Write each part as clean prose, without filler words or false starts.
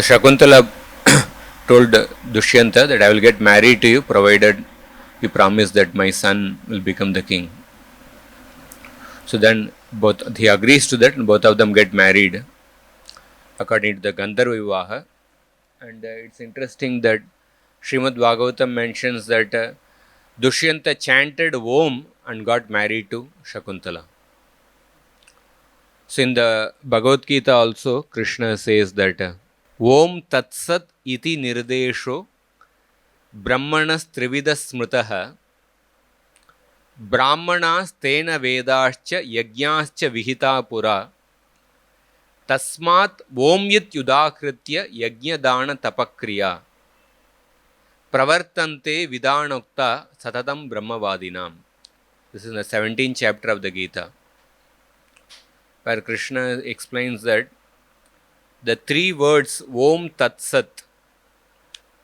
Shakuntala told Dushyanta that I will get married to you provided you promise that my son will become the king. So then both he agrees to that and both of them get married according to the Gandharva Vivaha. And it's interesting that Srimad Bhagavatam mentions that Dushyanta chanted Om and got married to Shakuntala. So in the Bhagavad Gita also, Krishna says that Om Tatsat iti nirdesho Brahmanas Trivida Smritaha Brahmanastena Vedascha Yajñascha Vihita Pura Tasmat Omyit Yudakritya Yajñadana Tapakriya Pravartante Vidanokta Satatam Brahmavadinam. This is the 17th chapter of the Gita, where Krishna explains that the three words Om Tat Sat,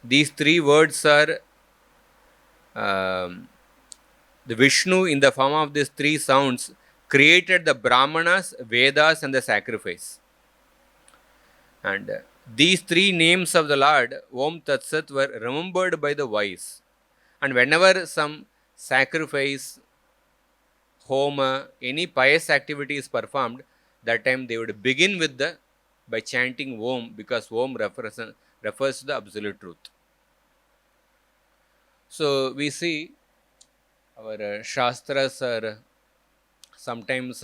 these three words are the Vishnu in the form of these three sounds created the Brahmanas, Vedas, and the sacrifice. And these three names of the Lord, Om Tat Sat, were remembered by the wise. And whenever some sacrifice, homa, any pious activity is performed, that time they would begin with by chanting Om, because Om refers to the absolute truth. So we see our Shastras are sometimes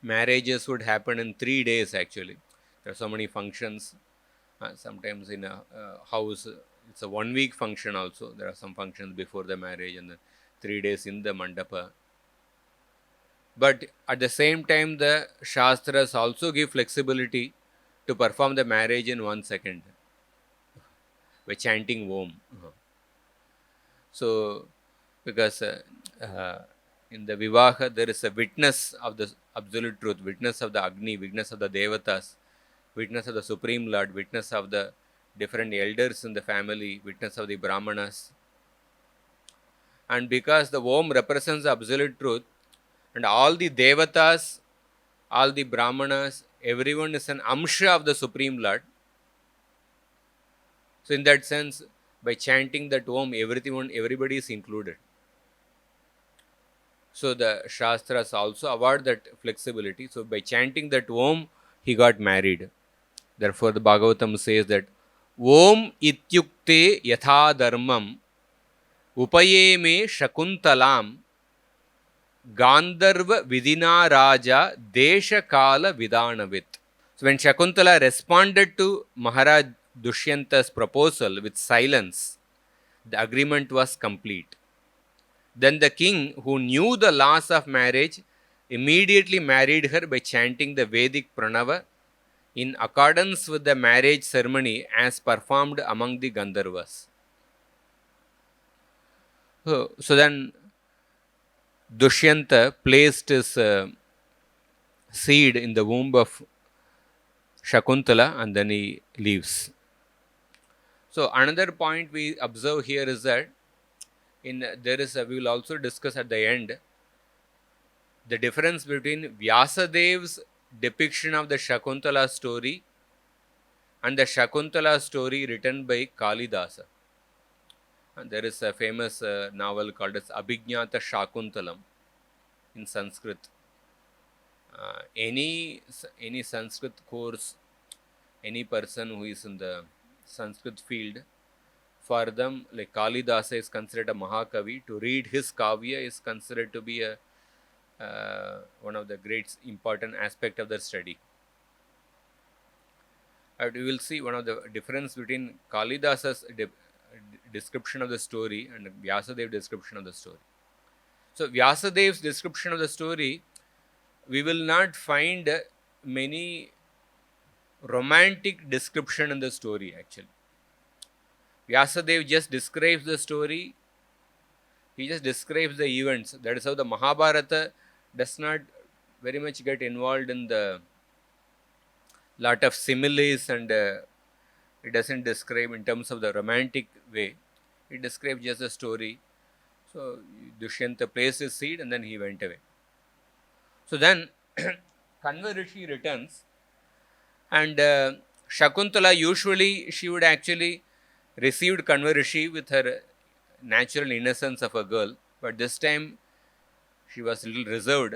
marriages would happen in 3 days actually. There are so many functions. Sometimes in a house, it's a 1 week function also. There are some functions before the marriage and then 3 days in the mandapa. But at the same time, the Shastras also give flexibility to perform the marriage in 1 second by chanting Om. So, because in the Vivaha, there is a witness of the absolute truth, witness of the Agni, witness of the Devatas, witness of the Supreme Lord, witness of the different elders in the family, witness of the Brahmanas. And because the Om represents the absolute truth, and all the Devatas, all the Brahmanas, everyone is an Amsha of the Supreme Lord. So in that sense, by chanting that Om, everybody is included. So the Shastras also award that flexibility. So by chanting that Om, he got married. Therefore the Bhagavatam says that Om ityukte yatha dharmam upayeme shakuntalam Gandharva Vidina Raja Desha Kala Vidanavit. So when Shakuntala responded to Maharaj Dushyanta's proposal with silence, the agreement was complete. Then the king, who knew the laws of marriage, immediately married her by chanting the Vedic Pranava in accordance with the marriage ceremony as performed among the Gandharvas. So then Dushyanta placed his seed in the womb of Shakuntala and then he leaves. So another point we observe here is that we will also discuss at the end the difference between Vyasadev's depiction of the Shakuntala story and the Shakuntala story written by Kalidasa. And there is a famous novel called as Abhignata Shakuntalam in Sanskrit. Any Sanskrit course, any person who is in the Sanskrit field, for them, like Kalidasa is considered a Mahakavi. To read his Kavya is considered to be one of the great important aspect of their study. And we will see one of the difference between Kalidasa's description of the story and Vyasadev's description of the story. So Vyasadev's description of the story, we will not find many romantic description in the story actually. Vyasadev just describes the story, he just describes the events. That is how the Mahabharata does not very much get involved in the lot of similes, and it doesn't describe in terms of the romantic way. It describes just the story. So Dushyanta placed his seed and then he went away. So then Kanva Rishi returns and Shakuntala, usually she would actually received Kanva Rishi with her natural innocence of a girl, but this time she was a little reserved,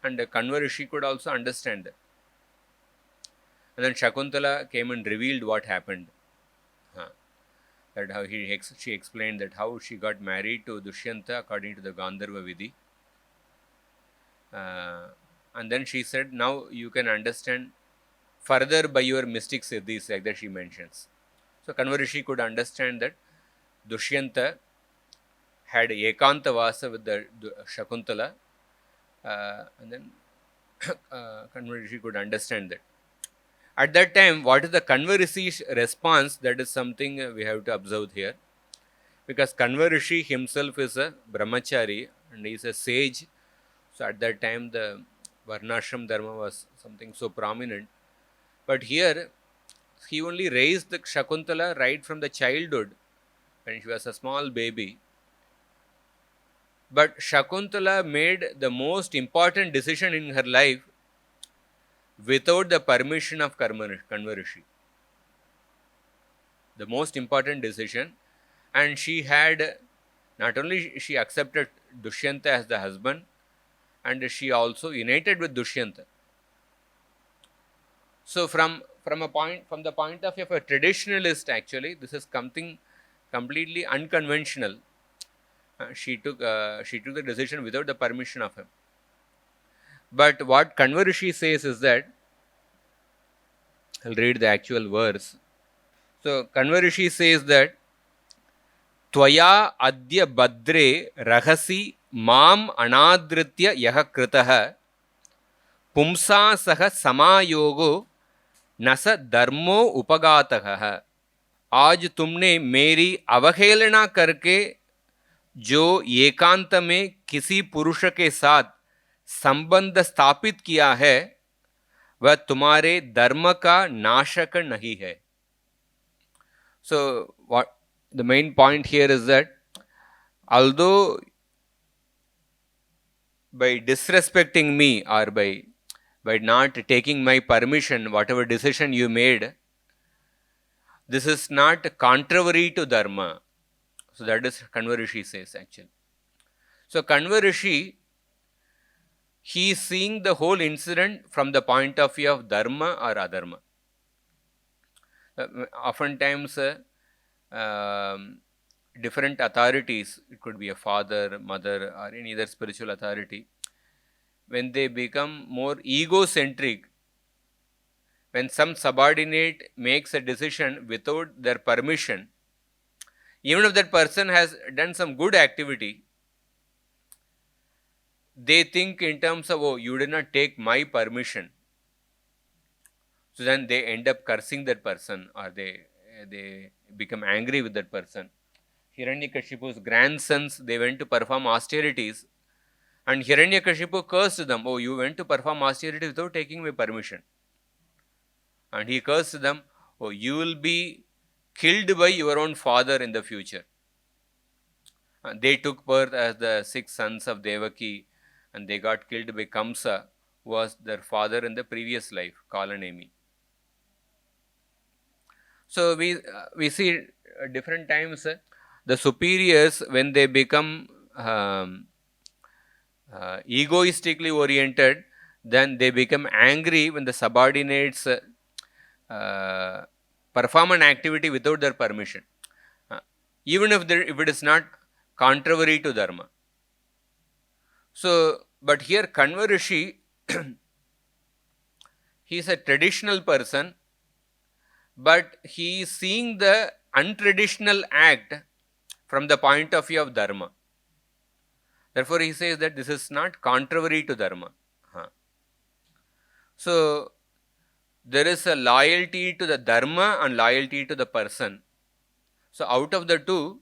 and Kanva Rishi could also understand that. And then Shakuntala came and revealed what happened. That how she explained that how she got married to Dushyanta according to the Gandharva Vidhi. And then she said, now you can understand further by your mystic siddhis, like that she mentions. So Kanva Rishi could understand that Dushyanta had Ekanta Vasa with the Shakuntala, and then Kanva Rishi could understand that. At that time, what is the Kanva Rishi's response? That is something we have to observe here. Because Kanva Rishi himself is a brahmachari and he is a sage. So at that time, the Varnashram Dharma was something so prominent. But here, he only raised the Shakuntala right from the childhood when she was a small baby. But Shakuntala made the most important decision in her life without the permission of Kanva Rishi. The most important decision. And she had, not only she accepted Dushyanta as the husband, and she also united with Dushyanta. So from the point of view of a traditionalist, actually, this is something completely unconventional. She took the decision without the permission of him. But what Kanva Rishi says is that, I'll read the actual verse. So Kanva Rishi says that, Tvaya adya badre rahasi mam anadritya yaha kritaha pumsa saha samayogo nasa dharmo upagataha. आज तुमने मेरी अवहेलना करके जो एकांत में किसी पुरुष के साथ संबंध स्थापित किया है वह तुम्हारे धर्म का नाशक नहीं है. So what the main point here is that although by disrespecting me or by not taking my permission, whatever decision you made, this is not contrary to dharma. So that is Kanva Rishi says actually. So Kanva Rishi, he is seeing the whole incident from the point of view of dharma or adharma. Oftentimes, different authorities, it could be a father, mother, or any other spiritual authority, when they become more egocentric, when some subordinate makes a decision without their permission, even if that person has done some good activity, they think in terms of, oh, you did not take my permission. So then they end up cursing that person, or they become angry with that person. Hiranyakashipu's grandsons, they went to perform austerities, and Hiranyakashipu cursed them, oh, you went to perform austerities without taking my permission. And he cursed them, oh, you will be killed by your own father in the future. And they took birth as the 6 sons of Devaki, and they got killed by Kamsa, who was their father in the previous life, Kalanemi. So we see different times the superiors, when they become egoistically oriented, then they become angry when the subordinates perform an activity without their permission, even if it is not contrary to dharma. So, but here Kanva Rishi, he is a traditional person, but he is seeing the untraditional act from the point of view of dharma. Therefore, he says that this is not contrary to dharma. So, there is a loyalty to the dharma and loyalty to the person. So, out of the two,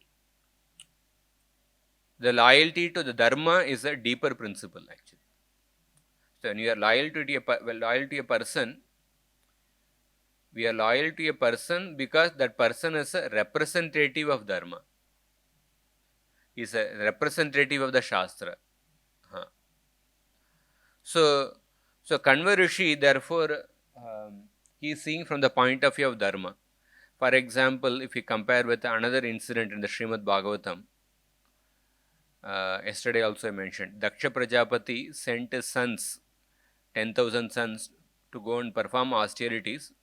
the loyalty to the dharma is a deeper principle actually. So, when you are loyal to a person, we are loyal to a person because that person is a representative of dharma. He is a representative of the Shastra. So Kanva Rishi, therefore, he is seeing from the point of view of dharma. For example, if we compare with another incident in the Srimad Bhagavatam, yesterday also I mentioned, Daksha Prajapati sent his sons, 10,000 sons, to go and perform austerities.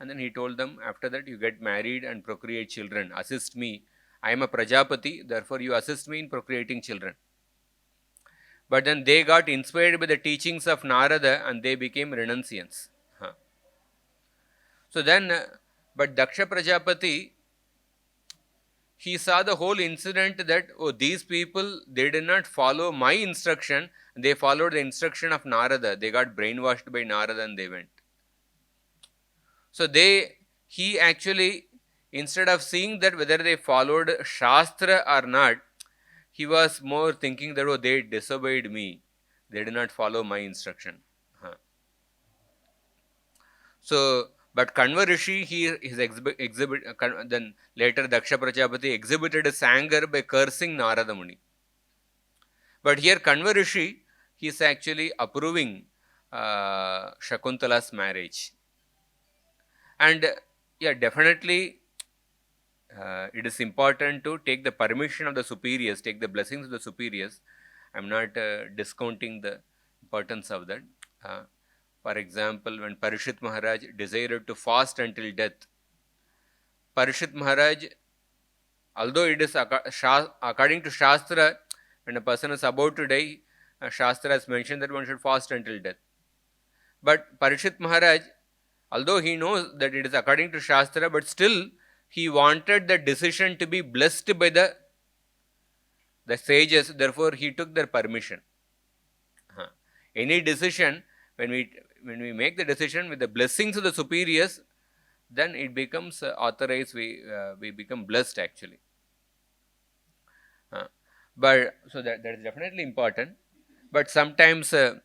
And then he told them, after that you get married and procreate children. Assist me. I am a Prajapati, therefore you assist me in procreating children. But then they got inspired by the teachings of Narada and they became renunciants. So then, but Daksha Prajapati, he saw the whole incident that, oh, these people, they did not follow my instruction, they followed the instruction of Narada. They got brainwashed by Narada and they went. So he actually, instead of seeing that whether they followed Shastra or not, he was more thinking that, oh, they disobeyed me. They did not follow my instruction. So, but Kanva Rishi, then later Daksha Prajapati exhibited his anger by cursing Narada Muni. But here Kanva Rishi, he is actually approving Shakuntala's marriage. And yeah, definitely it is important to take the permission of the superiors, take the blessings of the superiors. I am not discounting the importance of that. For example, when Parishit Maharaj desired to fast until death, Parishit Maharaj, although it is according to Shastra, when a person is about to die, Shastra has mentioned that one should fast until death. But Parishit Maharaj, although he knows that it is according to Shastra, but still he wanted the decision to be blessed by the sages, therefore he took their permission. Any decision, when we make the decision with the blessings of the superiors, then it becomes authorized, we become blessed actually. But so that is definitely important. But sometimes there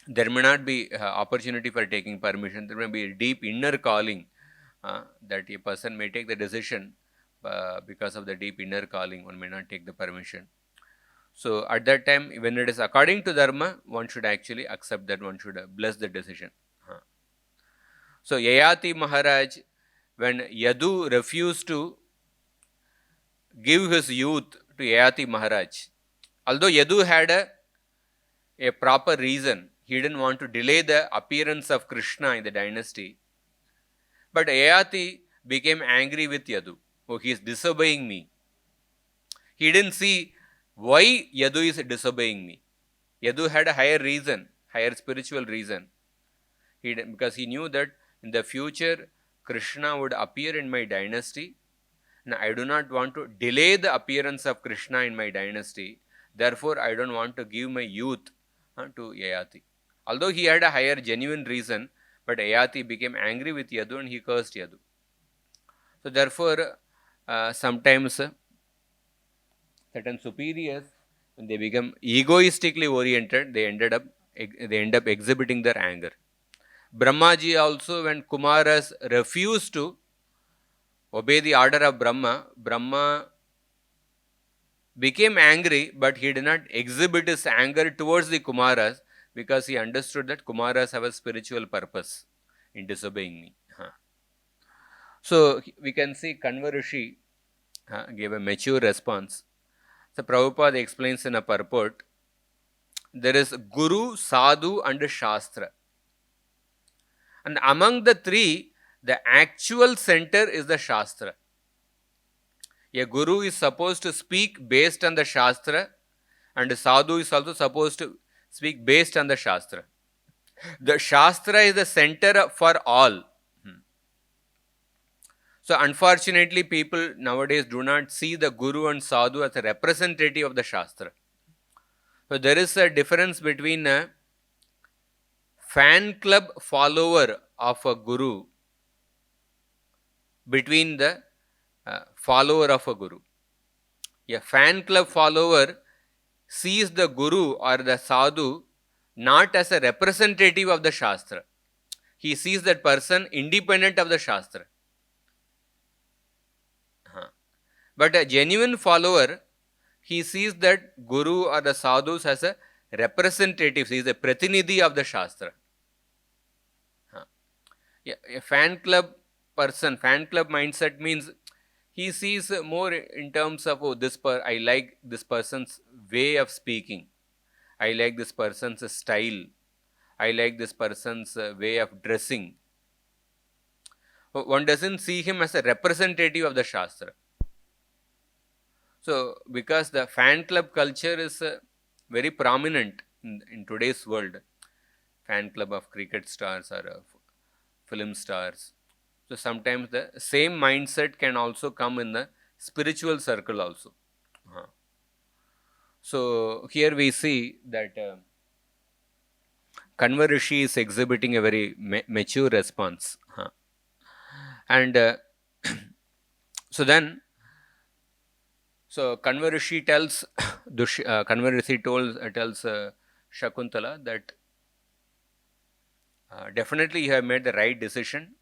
may not be opportunity for taking permission. There may be a deep inner calling that a person may take the decision because of the deep inner calling. One may not take the permission. So at that time, when it is according to dharma, one should actually accept that, one should bless the decision. So Yayati Maharaj, when Yadu refused to give his youth to Yayati Maharaj, although Yadu had a proper reason, he didn't want to delay the appearance of Krishna in the dynasty, but Yayati became angry with Yadu. Oh, he is disobeying me. He didn't see why Yadu is disobeying me. Yadu had a higher reason, higher spiritual reason. Because he knew that in the future Krishna would appear in my dynasty. Now I do not want to delay the appearance of Krishna in my dynasty. Therefore, I don't want to give my youth to Yayati. Although he had a higher genuine reason, but Yayati became angry with Yadu and he cursed Yadu. So therefore, sometimes certain superiors, when they become egoistically oriented, they end up exhibiting their anger. Brahmaji also, when Kumaras refused to obey the order of Brahma, Brahma became angry, but he did not exhibit his anger towards the Kumaras because he understood that Kumaras have a spiritual purpose in disobeying me. So we can see Kanva Rishi gave a mature response. So Prabhupada explains in a purport, there is Guru, Sadhu and Shastra. And among the three, the actual center is the Shastra. A Guru is supposed to speak based on the Shastra, and a Sadhu is also supposed to speak based on the Shastra. The Shastra is the center for all. So unfortunately, people nowadays do not see the Guru and Sadhu as a representative of the Shastra. So there is a difference between a fan club follower of a Guru, between the follower of a Guru. A fan club follower sees the Guru or the Sadhu not as a representative of the Shastra. He sees that person independent of the Shastra. But a genuine follower, he sees that Guru or the Sadhus as a representative. He is a pratinidhi of the Shastra. A fan club person, fan club mindset means he sees more in terms of, oh, I like this person's way of speaking. I like this person's style. I like this person's way of dressing. One doesn't see him as a representative of the Shastra. So, because the fan club culture is very prominent in today's world, fan club of cricket stars or film stars. So, sometimes the same mindset can also come in the spiritual circle also. So, here we see that Kanva Rishi is exhibiting a very mature response. And so then, so Kanva Rishi tells, Kanva Rishi tells Shakuntala that definitely you have made the right decision.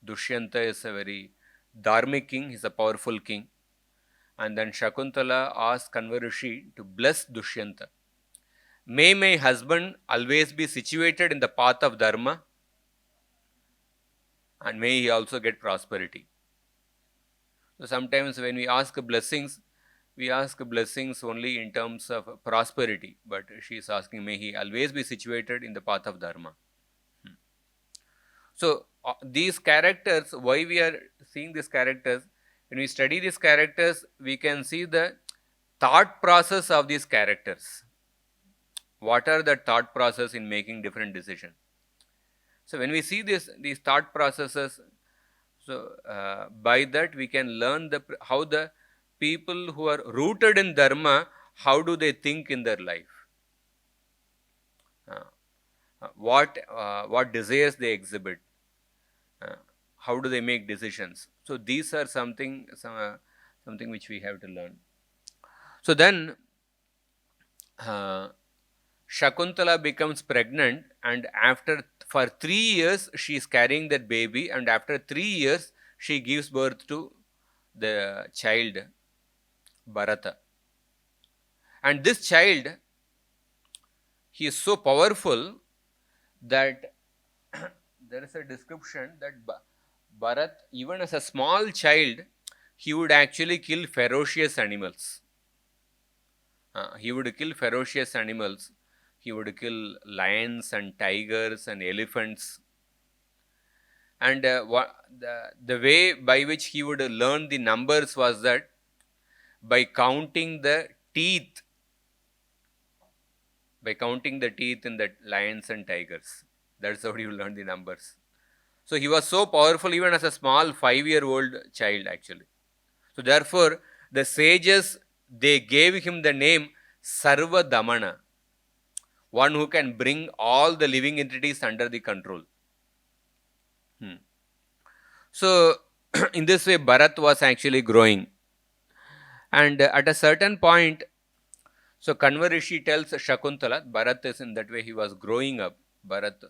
Dushyanta is a very dharmic king, he's a powerful king. And then Shakuntala asks Kanva Rishi to bless Dushyanta. May my husband always be situated in the path of dharma, and may he also get prosperity. So sometimes when we ask blessings only in terms of prosperity, but she is asking, may he always be situated in the path of dharma. So these characters, why we are seeing these characters, when we study these characters, we can see the thought process of these characters. What are the thought process in making different decisions? So when we see these thought processes, so by that we can learn how the people who are rooted in dharma, how do they think in their life? What desires they exhibit? How do they make decisions? So these are something which we have to learn. So then Shakuntala becomes pregnant, and for 3 years she is carrying that baby, and after 3 years she gives birth to the child Bharata. And this child, he is so powerful that there is a description that Bharat, even as a small child, he would actually kill ferocious animals. He would kill ferocious animals. He would kill lions and tigers and elephants. And the way by which he would learn the numbers was that by counting the teeth in the lions and tigers. That's how he will learn the numbers. So he was so powerful even as a small 5-year-old child actually. So therefore, the sages, they gave him the name Sarva Damana, one who can bring all the living entities under the control. So in this way, Bharat was actually growing. And at a certain point, so Kanva Rishi tells Shakuntala, Bharat is in that way, he was growing up. Bharat,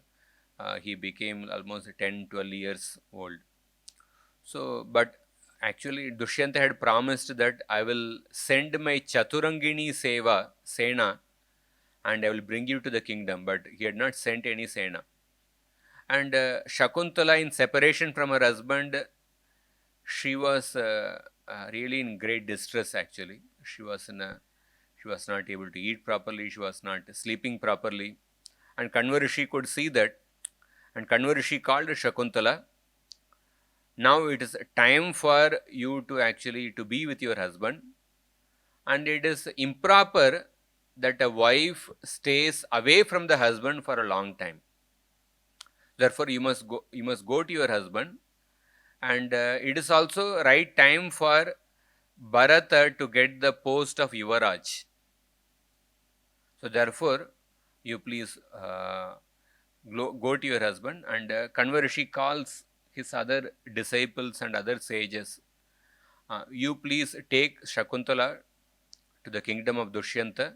he became almost 10, 12 years old. So, but actually Dushyanta had promised that I will send my Chaturangini Sena, and I will bring you to the kingdom, but he had not sent any Sena. And Shakuntala, in separation from her husband, she was really in great distress actually. She was not able to eat properly, she was not sleeping properly. And Kanva Rishi could see that. And Kanva Rishi called Shakuntala. Now it is time for you to be with your husband. And it is improper that a wife stays away from the husband for a long time. Therefore, you must go to your husband. And it is also right time for Bharata to get the post of Yuvaraj. So therefore, you please go to your husband. And Kanva Rishi calls his other disciples and other sages. You please take Shakuntala to the kingdom of Dushyanta,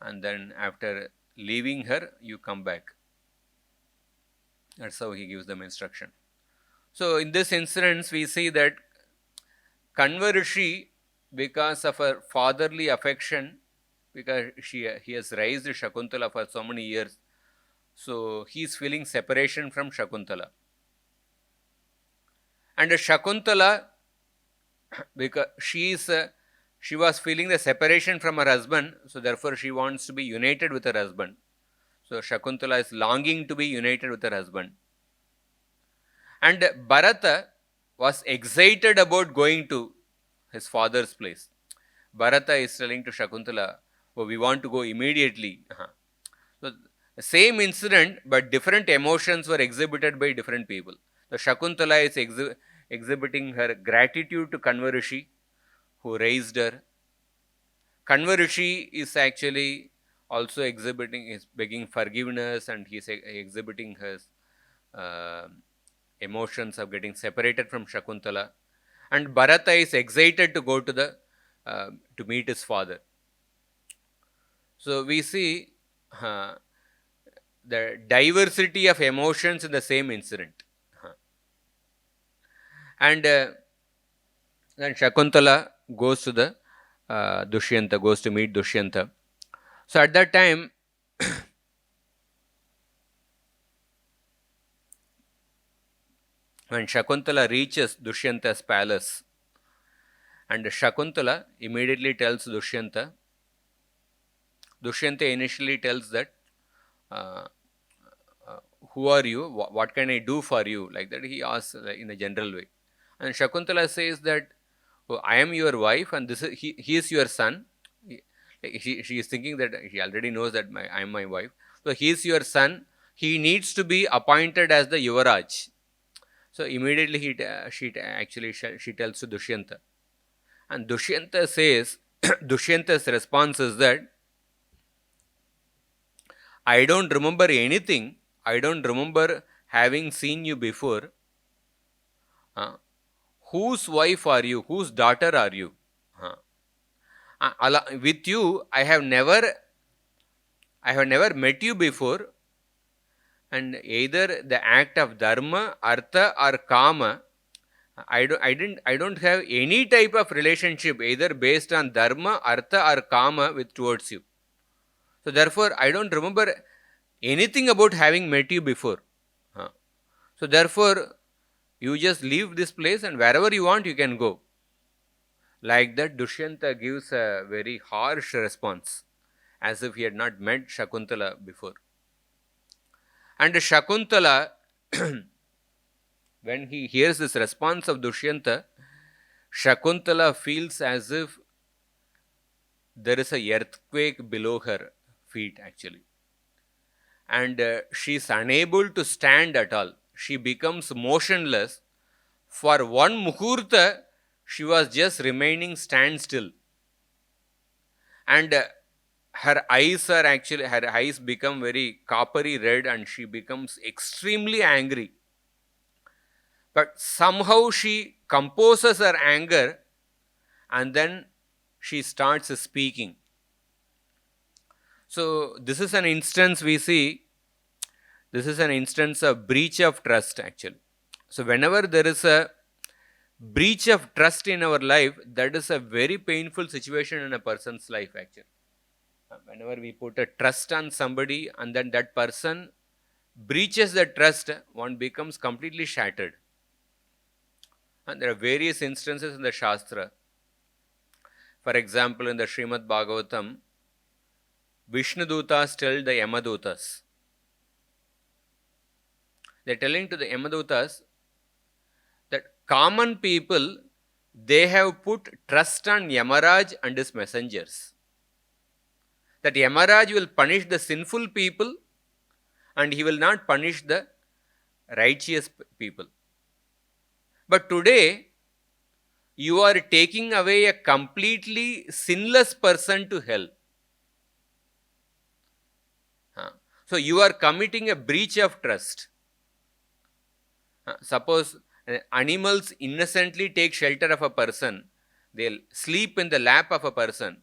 and then after leaving her, you come back. That's how he gives them instruction. So in this instance, we see that Kanva Rishi, because of her fatherly affection, because he has raised Shakuntala for so many years, so he is feeling separation from Shakuntala. And Shakuntala, because she was feeling the separation from her husband, so therefore she wants to be united with her husband. So Shakuntala is longing to be united with her husband. And Bharata was excited about going to his father's place. Bharata is telling to Shakuntala, oh, we want to go immediately. So, same incident, but different emotions were exhibited by different people. So, Shakuntala is exhibiting her gratitude to Kanva Rishi, who raised her. Kanva Rishi is actually also exhibiting, is begging forgiveness, and he is exhibiting his uh, emotions of getting separated from Shakuntala. And Bharata is excited to go to to meet his father. So we see the diversity of emotions in the same incident. And then Shakuntala goes to the Dushyanta, goes to meet Dushyanta. So at that time, when Shakuntala reaches Dushyanta's palace, and Shakuntala immediately tells Dushyanta, Dushyanta initially tells that, uh, who are you? What can I do for you? Like that, he asks in a general way. And Shakuntala says that, oh, I am your wife, and he is your son. She is thinking that he already knows that I am my wife. So he is your son. He needs to be appointed as the Yuvaraj. So immediately she tells to Dushyanta, and Dushyanta says, Dushyanta's response is that, I don't remember anything. I don't remember having seen you before. Whose wife are you? Whose daughter are you? With you, I have never met you before, and either the act of dharma, artha, or kama, I don't have any type of relationship either based on dharma, artha, or kama with towards you. So therefore, I don't remember anything about having met you before. So therefore, you just leave this place and wherever you want, you can go. Like that, Dushyanta gives a very harsh response, as if he had not met Shakuntala before. And Shakuntala, when he hears this response of Dushyanta, Shakuntala feels as if there is a earthquake below her feet actually. And she is unable to stand at all. She becomes motionless. For one muhurta, she was just remaining standstill. And her eyes become very coppery red, and she becomes extremely angry. But somehow she composes her anger, and then she starts speaking. So this is an instance we see, this is an instance of breach of trust actually. So whenever there is a breach of trust in our life, that is a very painful situation in a person's life actually. Whenever we put a trust on somebody and then that person breaches the trust, one becomes completely shattered. And there are various instances in the Shastra. For example, in the Srimad Bhagavatam, Vishnudutas tell the Yamadutas. They are telling to the Yamadutas that common people, they have put trust on Yamaraj and his messengers. That Yamaraj will punish the sinful people and he will not punish the righteous people. But today, you are taking away a completely sinless person to hell. So you are committing a breach of trust. Suppose animals innocently take shelter of a person, they'll sleep in the lap of a person,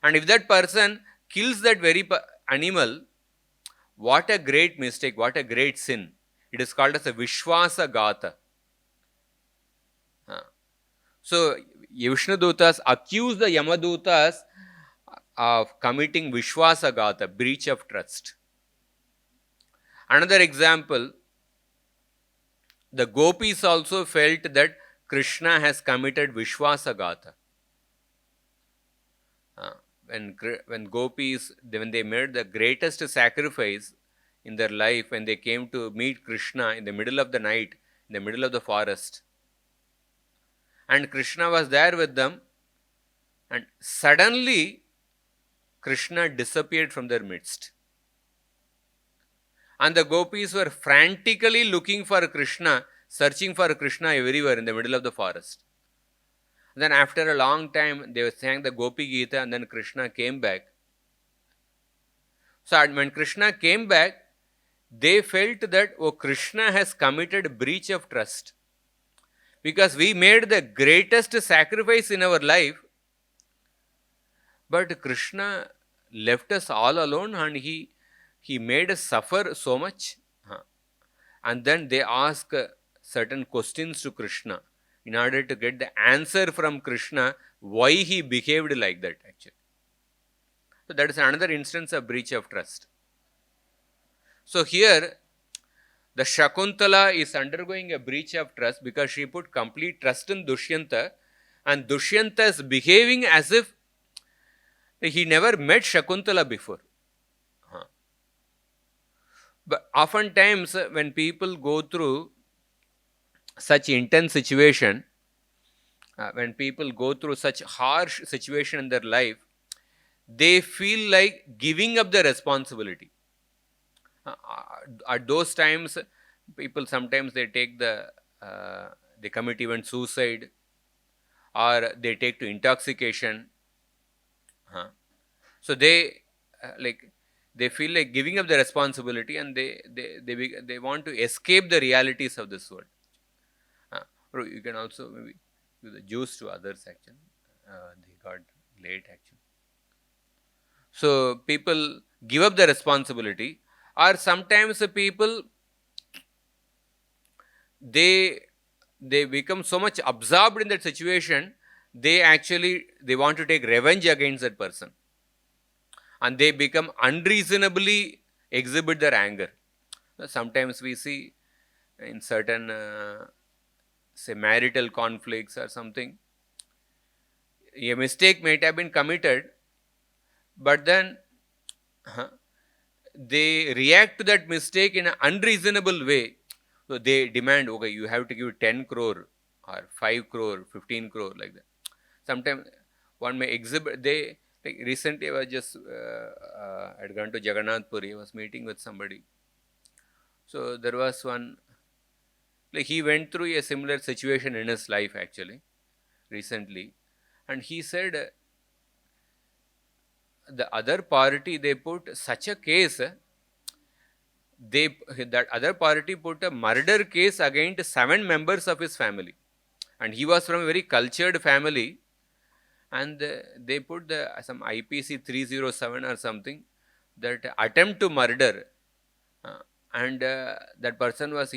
and if that person kills that very animal, what a great mistake, what a great sin. It is called as a Vishwasa Gata. So Vishnudutas accuse the Yamadutas of committing Vishwasa Gata, breach of trust. Another example, The gopis also felt that Krishna has committed Vishwasagata. Uh, when gopis, when they made the greatest sacrifice in their life, when they came to meet Krishna in the middle of the night, in the middle of the forest, and Krishna was there with them, and suddenly Krishna disappeared from their midst. And the gopis were frantically looking for Krishna, searching for Krishna everywhere in the middle of the forest. Then after a long time, they sang the Gopi Gita, and then Krishna came back. So when Krishna came back, they felt that, oh, Krishna has committed breach of trust. Because we made the greatest sacrifice in our life, but Krishna left us all alone and he made us suffer so much. And then they ask certain questions to Krishna in order to get the answer from Krishna why he behaved like that actually. So that is another instance of breach of trust. So here the Shakuntala is undergoing a breach of trust because she put complete trust in Dushyanta, and Dushyanta is behaving as if he never met Shakuntala before. But oftentimes when people go through such intense situation, when people go through such harsh situation in their life, they feel like giving up the responsibility. At those times, people sometimes they take they commit even suicide, or they take to intoxication. So they they feel like giving up the responsibility, and they want to escape the realities of this world. Or you can also maybe give the juice to others actually. They got late actually. So people give up the responsibility, or sometimes the people they become so much absorbed in that situation, they want to take revenge against that person, and they become unreasonably exhibit their anger. Sometimes we see in certain say marital conflicts or something, a mistake might have been committed, but then they react to that mistake in an unreasonable way. So they demand, okay, you have to give 10 crore or 5 crore, 15 crore, like that. Sometimes one may exhibit, like recently I was just, I had gone to Jagannath Puri, I was meeting with somebody. So there was one, like he went through a similar situation in his life actually, recently. And he said, the other party, they put such a case, that other party put a murder case against 7 members of his family, and he was from a very cultured family, and they put some IPC 307 or something, that attempt to murder, and that person was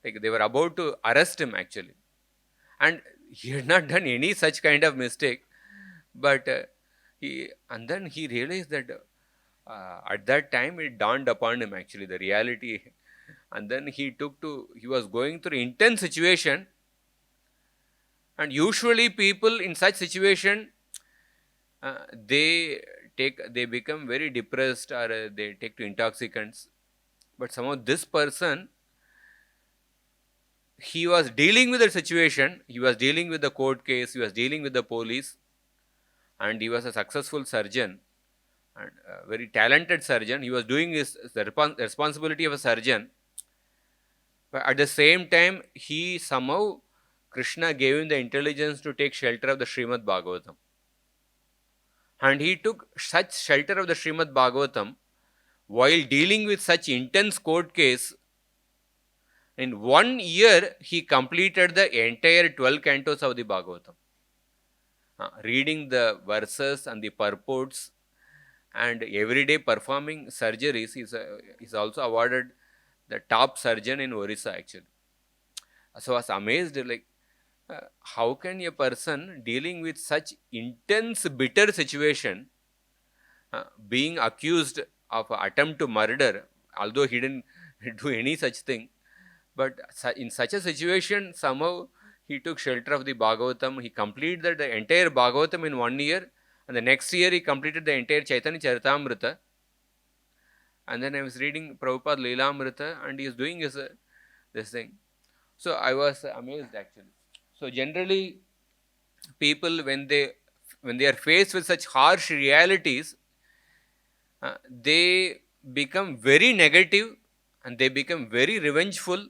like they were about to arrest him actually, and he had not done any such kind of mistake, but and then he realized that at that time it dawned upon him actually the reality, and then he was going through intense situation, and usually people in such situation they become very depressed, or they take to intoxicants, but somehow this person, he was dealing with the situation, he was dealing with the court case, he was dealing with the police, and he was a successful surgeon and a very talented surgeon. He was doing the responsibility of a surgeon, but at the same time he somehow, Krishna gave him the intelligence to take shelter of the Srimad Bhagavatam, and he took such shelter of the Srimad Bhagavatam while dealing with such intense court case. In 1 year he completed the entire 12 cantos of the Bhagavatam, reading the verses and the purports, and every day performing surgeries. He's also awarded the top surgeon in Orissa actually. So I was amazed, like how can a person dealing with such intense bitter situation, being accused of attempt to murder, although he didn't do any such thing, But in such a situation, somehow he took shelter of the Bhagavatam. He completed the entire Bhagavatam in 1 year, and the next year he completed the entire Chaitanya Charitamrita. And then I was reading Prabhupada Leelamrita, and he is doing this thing. So I was amazed actually. So generally, people when they are faced with such harsh realities, they become very negative and they become very revengeful,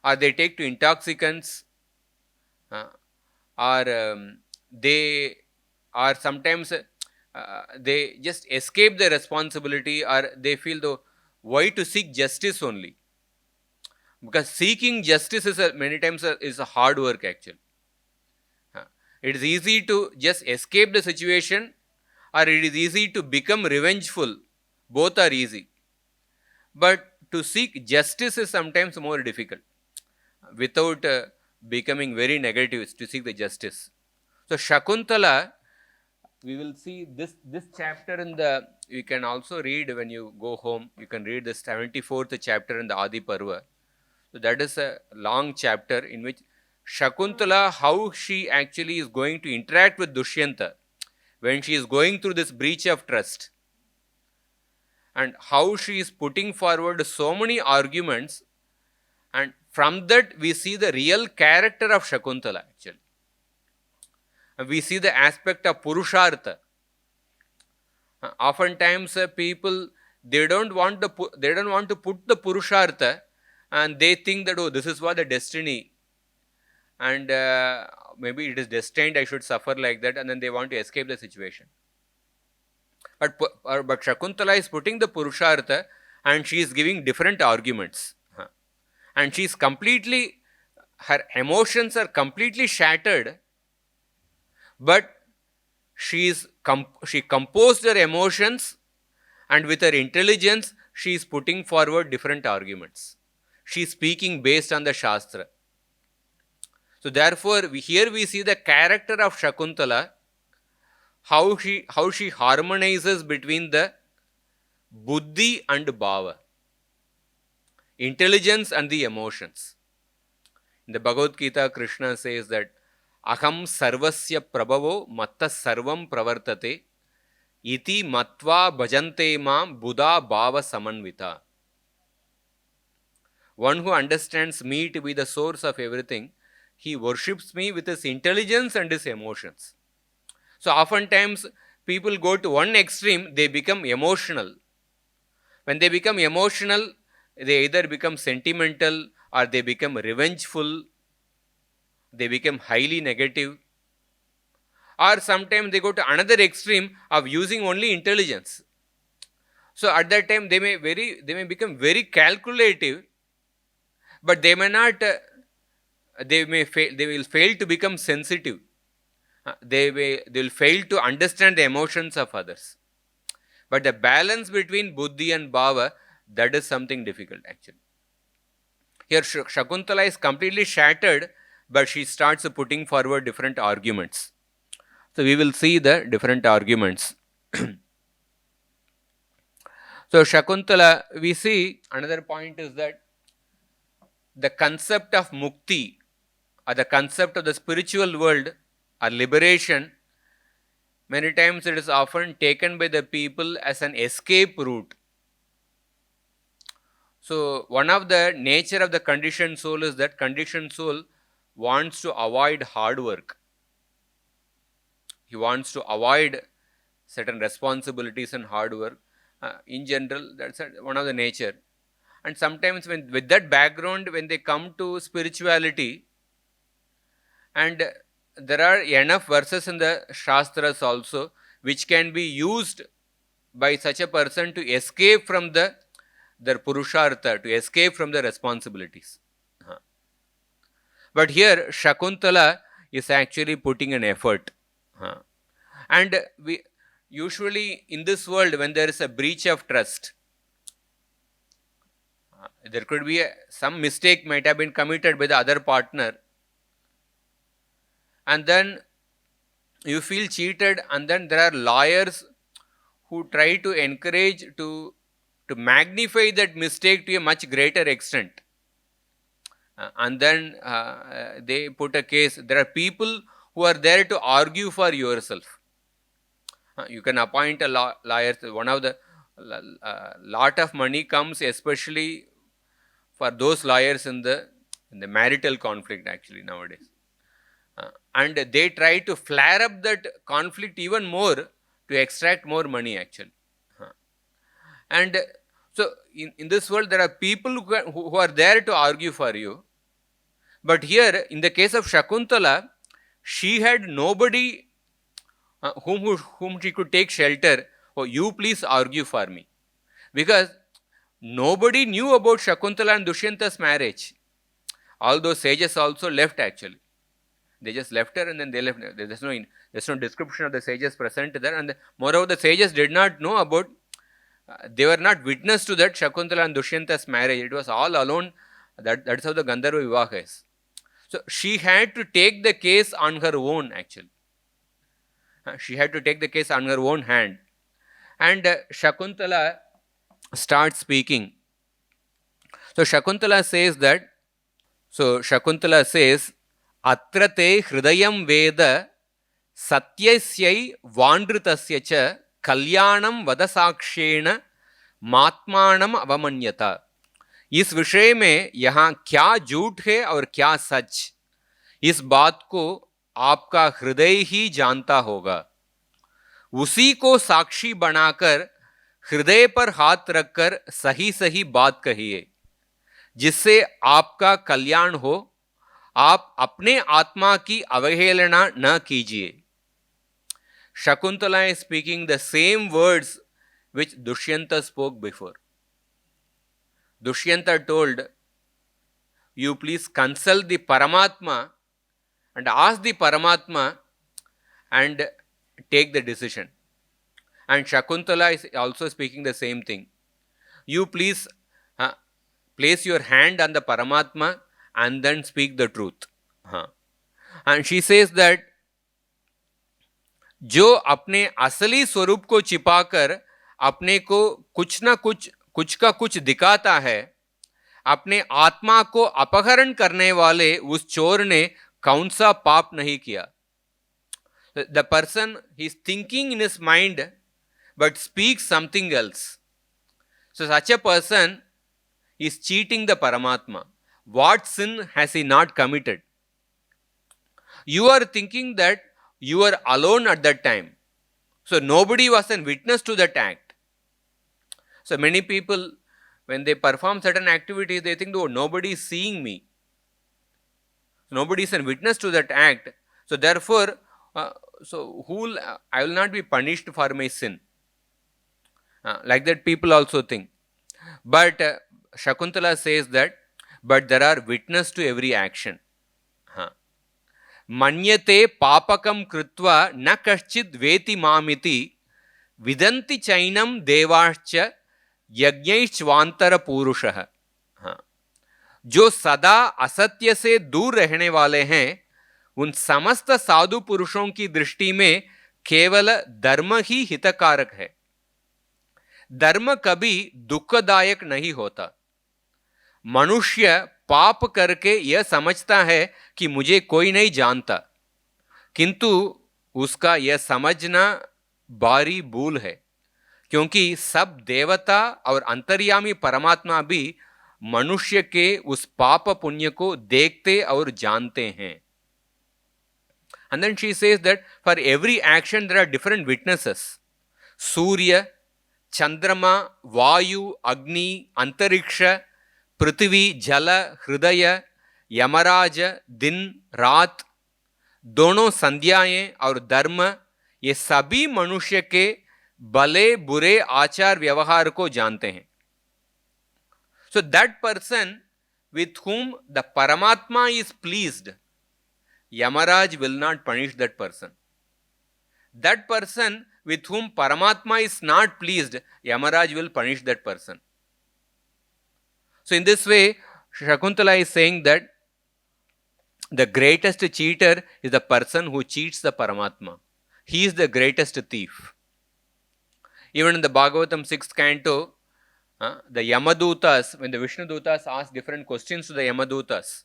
or they take to intoxicants, uh, or they are sometimes they just escape the responsibility, or they feel though why to seek justice only, because seeking justice is many times is a hard work actually. It is easy to just escape the situation, or it is easy to become revengeful. Both are easy. But to seek justice is sometimes more difficult without becoming very negative to seek the justice. So Shakuntala, we will see this chapter in the, you can also read when you go home, you can read the 74th chapter in the Adi Parva. So that is a long chapter in which Shakuntala, how she actually is going to interact with Dushyanta when she is going through this breach of trust, and how she is putting forward so many arguments, and from that we see the real character of Shakuntala actually. And we see the aspect of Purushartha. Oftentimes people, they don't want to put the Purushartha, and they think that, oh, this is what the destiny, and maybe it is destined I should suffer like that, and then they want to escape the situation. But Shakuntala is putting the Purushartha, and she is giving different arguments. And she is completely, her emotions are completely shattered, but she composed her emotions, and with her intelligence, she is putting forward different arguments. She is speaking based on the Shastra. So therefore, here we see the character of Shakuntala, how she harmonizes between the buddhi and bhava, intelligence and the emotions. In the Bhagavad Gita, Krishna says that aham sarvasya prabhavo matta sarvam pravartate iti matva bhajante mam buddha bhava samanvita. One who understands me to be the source of everything, he worships me with his intelligence and his emotions. So oftentimes people go to one extreme, they become emotional. When they become emotional, they either become sentimental, or they become revengeful, they become highly negative, or sometimes they go to another extreme of using only intelligence. So at that time they may become very calculative, but they may not, they will fail to become sensitive. They will fail to understand the emotions of others. But the balance between buddhi and bhava, that is something difficult actually. Here Shakuntala is completely shattered, but she starts putting forward different arguments. So we will see the different arguments. So Shakuntala, we see another point is that the concept of mukti, or the concept of the spiritual world or liberation, many times it is often taken by the people as an escape route. So one of the nature of the conditioned soul is that conditioned soul wants to avoid hard work. He wants to avoid certain responsibilities and hard work. In general, that's one of the nature. And sometimes with that background, when they come to spirituality, and there are enough verses in the Shastras also, which can be used by such a person to escape from their Purushartha, to escape from the responsibilities. But here, Shakuntala is actually putting an effort. And we usually in this world, when there is a breach of trust, there could be some mistake might have been committed by the other partner, and then you feel cheated, and then there are lawyers who try to encourage to magnify that mistake to a much greater extent. And then they put a case. There are people who are there to argue for yourself. You can appoint a lawyer. One of the lot of money comes especially for those lawyers in the marital conflict actually nowadays. And they try to flare up that conflict even more to extract more money actually. And so in this world there are people who are there to argue for you. But here in the case of Shakuntala, she had nobody whom she could take shelter. Oh, you please argue for me. Because nobody knew about Shakuntala and Dushyanta's marriage. All those sages also left actually. They just left her and then they left. There's no description of the sages present there. And moreover, the sages did not know about, they were not witness to that Shakuntala and Dushyanta's marriage. It was all alone. That's how the Gandharva Vivaha is. So she had to take the case on her own actually. She had to take the case on her own hand. And Shakuntala starts speaking. So Shakuntala says, Atra te hridayam veda satyasyai vandritasya cha kalyanam vadasakshena matmanam avamanyata. इस विषय में यहाँ क्या झूठ है और क्या सच, इस बात को आपका हृदय ही जानता होगा. उसी को साक्षी बनाकर हृदय पर हाथ रखकर सही सही बात कहिए, जिससे आपका कल्याण हो. आप अपने आत्मा की अवहेलना न कीजिए. Shakuntala is speaking the same words which Dushyanta spoke before. Dushyanta told, you please consult the Paramatma and ask the Paramatma and take the decision. And Shakuntala is also speaking the same thing. You please place your hand on the Paramatma and then speak the truth. And she says that जो अपने असली स्वरूप को छिपाकर अपने को कुछ का कुछ दिखाता है, अपने आत्मा को अपहरण करने वाले उस चोर ने कौन सा पाप नहीं किया. The person, he is thinking in his mind but speaks something else. So such a person is cheating the Paramatma. What sin has he not committed? You are thinking that you are alone at that time. So nobody was a witness to that act. So many people, when they perform certain activities, they think, oh, nobody is seeing me. Nobody is a witness to that act. So therefore, I will not be punished for my sin. Like that people also think. But Shakuntala says that, but there are witness to every action. Manyate papakam kritva na kaschid veti mamiti vidanti chainam devascha यज्ञैश्वांतर पुरुषः. जो सदा असत्य से दूर रहने वाले हैं, उन समस्त साधु पुरुषों की दृष्टि में केवल धर्म ही हितकारक है. धर्म कभी दुखदायक नहीं होता. मनुष्य पाप करके यह समझता है कि मुझे कोई नहीं जानता, किंतु उसका यह समझना भारी भूल है, क्योंकि सब देवता और अंतर्यामी परमात्मा भी मनुष्य के उस पाप पुण्य को देखते और जानते हैं. And then she says that for every action there are different witnesses. Surya, Chandrama, Vayu, Agni, Antariksha, पृथ्वी, जल, हृदय, यमराज, दिन, रात, दोनों संध्याएं और धर्म, ये सभी मनुष्य के भले बुरे आचार व्यवहार को जानते हैं. So that person with whom the Paramatma is pleased, Yamaraj will not punish that person. That person with whom Paramatma is not pleased, Yamaraj will punish that person. So in this way, Shakuntala is saying that the greatest cheater is the person who cheats the Paramatma. He is the greatest thief. Even in the Bhagavatam 6th canto, The Yamadutas, when the Vishnu Dutas ask different questions to the Yamadutas,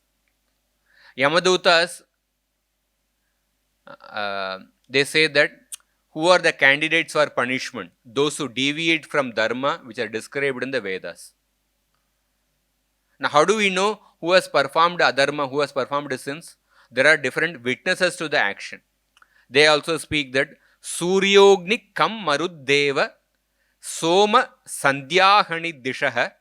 they say that who are the candidates for punishment? Those who deviate from dharma, which are described in the Vedas. Now, how do we know who has performed adharma, who has performed sins? There are different witnesses to the action. They also speak that Suryogni kam maruddeva soma sandhyahani dishaha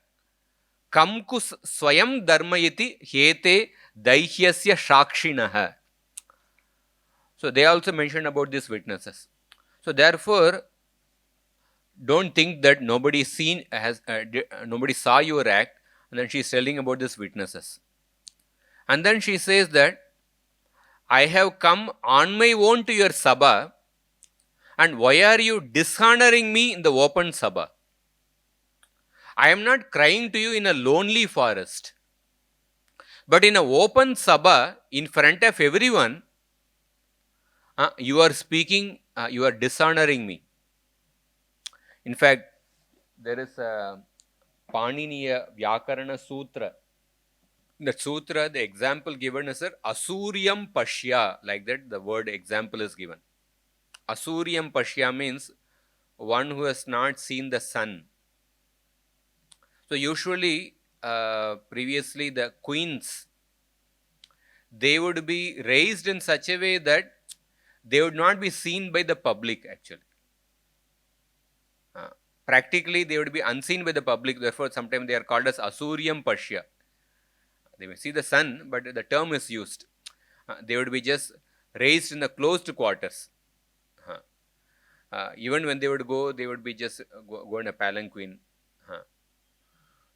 kamku swayam dharmayati hete daihyasya shakshinaha. So they also mention about these witnesses. So therefore, don't think that nobody nobody saw your act, and then she's telling about these witnesses. And then she says that I have come on my own to your sabha, and why are you dishonoring me in the open sabha? I am not crying to you in a lonely forest, but in an open sabha in front of everyone, you are speaking, you are dishonoring me. In fact, there is a Paniniya Vyakarana Sutra. In the sutra, the example given is Asuryam Pashya, like that the word example is given. Asuryam Pashya means one who has not seen the sun. So usually, previously the queens, they would be raised in such a way that they would not be seen by the public actually. Practically, they would be unseen by the public, therefore sometimes they are called as Asuryam Pashya. They may see the sun, but the term is used. They would be just raised in the closed quarters. Even when they would go, they would be just go in a palanquin.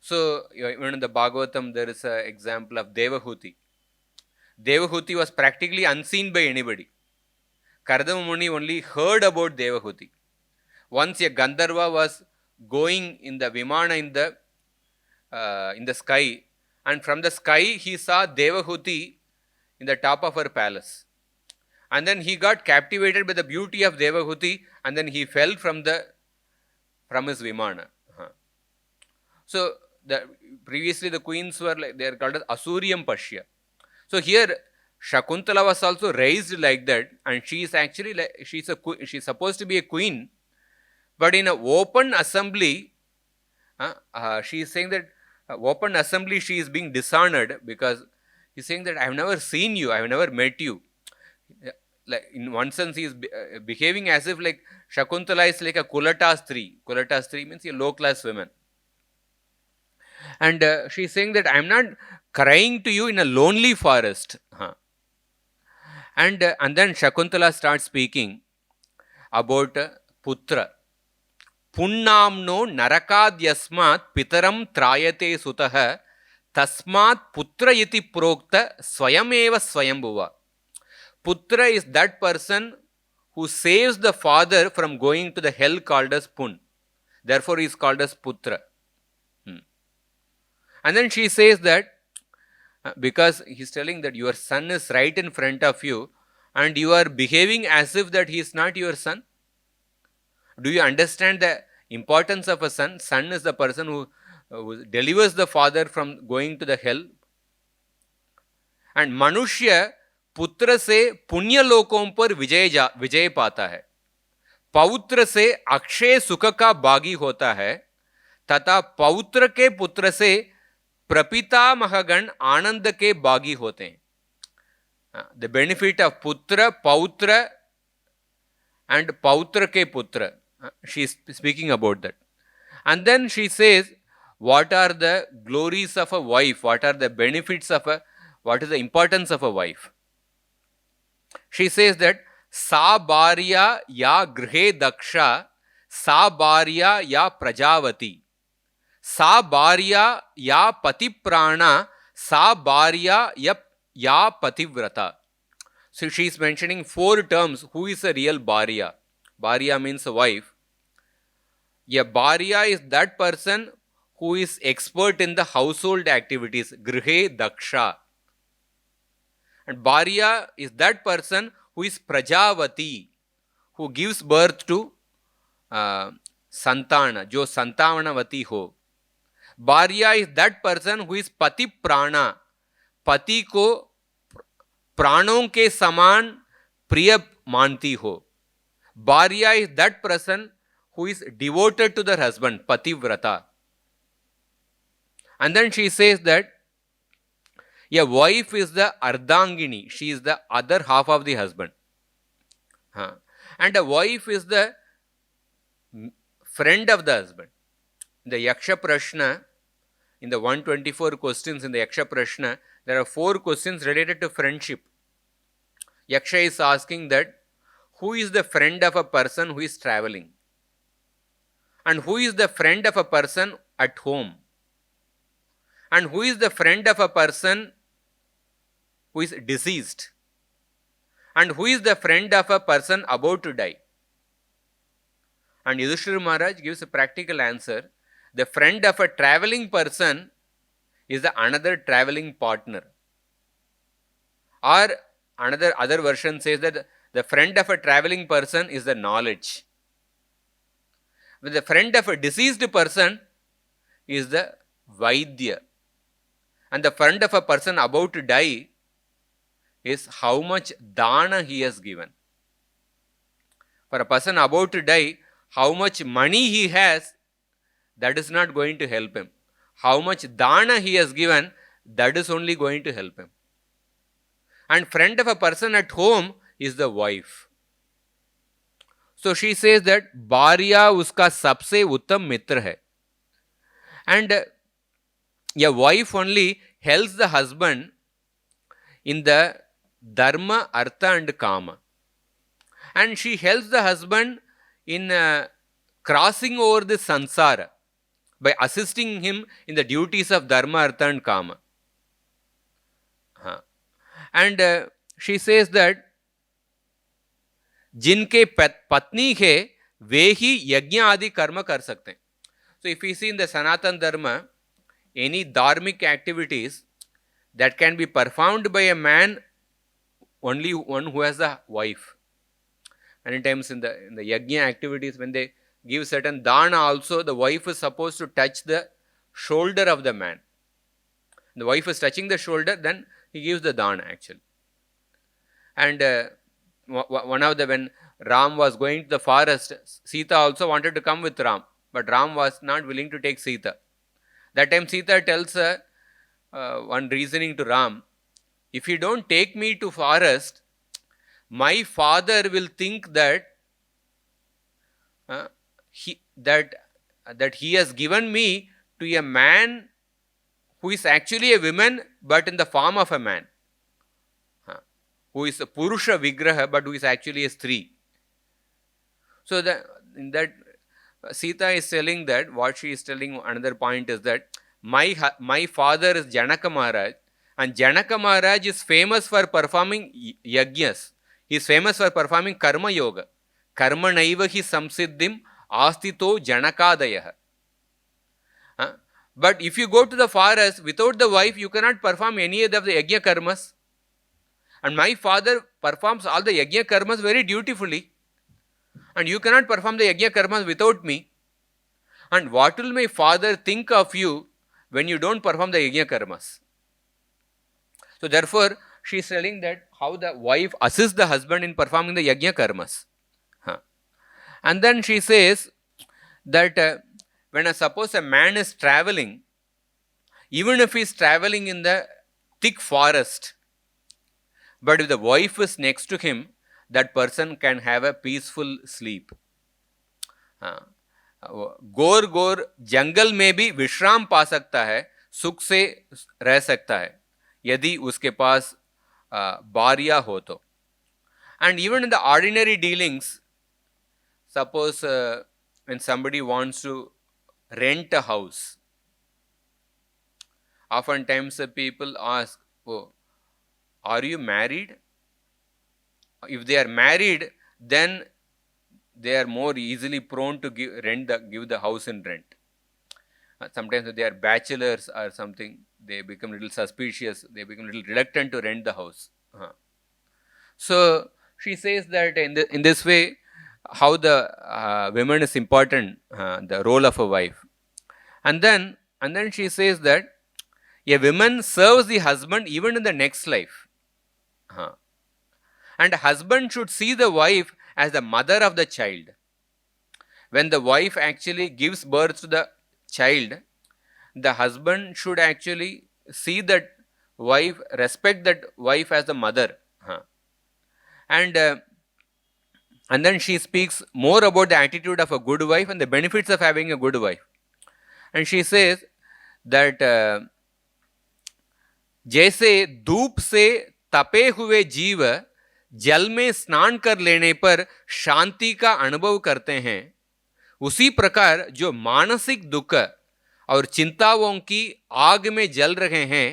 So, even in the Bhagavatam, there is an example of Devahuti. Devahuti was practically unseen by anybody. Kardama Muni only heard about Devahuti. Once a Gandharva was going in the Vimana in the sky, and from the sky he saw Devahuti in the top of her palace. And then he got captivated by the beauty of Devahuti, and then he fell from his Vimana. So previously the queens were like, they are called as Asuryam Pashya. So here Shakuntala was also raised like that, and she is actually like, she's supposed to be a queen, but in an open assembly, she is saying that open assembly she is being dishonored, because he's saying that I have never seen you, I have never met you. Like in one sense, he is behaving as if like Shakuntala is like a Kulata Stri. Kulata Stri means a low class woman. And she is saying that I am not crying to you in a lonely forest. And then Shakuntala starts speaking about Putra. Punnamno narakadyasmat pitaram trayate sutaha tasmat putra iti prokta swayameva swayambhuva. Putra is that person who saves the father from going to the hell called as Pun. Therefore, he is called as Putra. And then she says that because he is telling that your son is right in front of you and you are behaving as if that he is not your son. Do you understand the importance of a son? Son is the person who delivers the father from going to the hell. And Manushya पुत्र से पुण्य लोकों पर विजय पाता है, पौत्र से अक्षय सुख का भागी होता है, तथा पौत्र के पुत्र से प्रपितामहगण आनंद के भागी होते हैं. The benefit of putra, pautra and pautra ke putra. She is speaking about that. And then she says, what are the glories of a wife? What are the benefits of what is the importance of a wife? She says that sa bharya ya grihe daksha, sa bharya ya prajavati, sa bharya ya pati prana, sa bharya ya pativrata. So she is mentioning 4 terms. Who is a real bharya? Bharya means a wife. A bharya is that person who is expert in the household activities, grihe daksha. And bharya is that person who is prajavati, who gives birth to santana, jo santavanavati ho. Bharya is that person who is pati prana. पति को प्राणों के समान प्रिय मानती हो. Bharya is that person who is devoted to their husband, pativrata. And then she says that a wife is the ardhangini, she is the other half of the husband. And a wife is the friend of the husband. In the Yaksha Prashna, in the 124 questions in the Yaksha Prashna, there are 4 questions related to friendship. Yaksha is asking that who is the friend of a person who is traveling? And who is the friend of a person at home? And who is the friend of a person who is deceased? And who is the friend of a person about to die? And Yudhishthira Maharaj gives a practical answer. The friend of a traveling person is the another traveling partner. Or other version says that the friend of a traveling person is the knowledge. But the friend of a deceased person is the Vaidya. And the friend of a person about to die is how much dana he has given. For a person about to die, how much money he has, that is not going to help him. How much dana he has given, that is only going to help him. And friend of a person at home is the wife. So she says that Bharya uska sabse uttam mitra hai. And a wife only helps the husband in the dharma, artha and kama. And she helps the husband in crossing over the sansara by assisting him in the duties of dharma, artha and kama. And she says that जिनके पत्नी है वे ही यज्ञ आदि कर्म कर सकते हैं. So if we see in the Sanatana Dharma, any dharmic activities that can be performed by a man, only one who has a wife. Many times in the yajna activities, when they give certain dana also, the wife is supposed to touch the shoulder of the man. The wife is touching the shoulder, then he gives the dana actually. And when Ram was going to the forest, Sita also wanted to come with Ram, but Ram was not willing to take Sita. That time Sita tells one reasoning to Ram, if you don't take me to forest, my father will think that he has given me to a man who is actually a woman but in the form of a man, who is a Purusha Vigraha but who is actually a Stree. So in that Sita is telling that, what she is telling, another point is that my father is Janaka Maharaj, and Janaka Maharaj is famous for performing yajnas. He is famous for performing karma yoga. Karma naiva hi samsiddhim astito janakadayah. But if you go to the forest without the wife, you cannot perform any of the yajna karmas. And my father performs all the yajna karmas very dutifully. And you cannot perform the yajna karmas without me. And what will my father think of you when you don't perform the yajna karmas? So therefore, she is telling that how the wife assists the husband in performing the yajna karmas. And then she says that when suppose a man is traveling, even if he is traveling in the thick forest, but if the wife is next to him, that person can have a peaceful sleep. गोर गोर जंगल में भी विश्राम पा सकता है, सुख से रह सकता है, यदि उसके पास भार्या हो तो. And even in the ordinary dealings, suppose when somebody wants to rent a house, oftentimes people ask, oh, are you married? If they are married, then they are more easily prone to give the house in rent. Sometimes if they are bachelors or something, they become a little suspicious, they become a little reluctant to rent the house. So she says that in this way, how the women is important, the role of a wife. And then And then she says that a woman serves the husband even in the next life. And a husband should see the wife as the mother of the child. When the wife actually gives birth to the child, the husband should actually see that wife, respect that wife as the mother. And then she speaks more about the attitude of a good wife and the benefits of having a good wife. And she says that जैसे धूप से तपे हुए जीव जल में स्नान कर लेने पर शांति का अनुभव करते हैं, उसी प्रकार जो मानसिक दुख और चिंताओं की आग में जल रहे हैं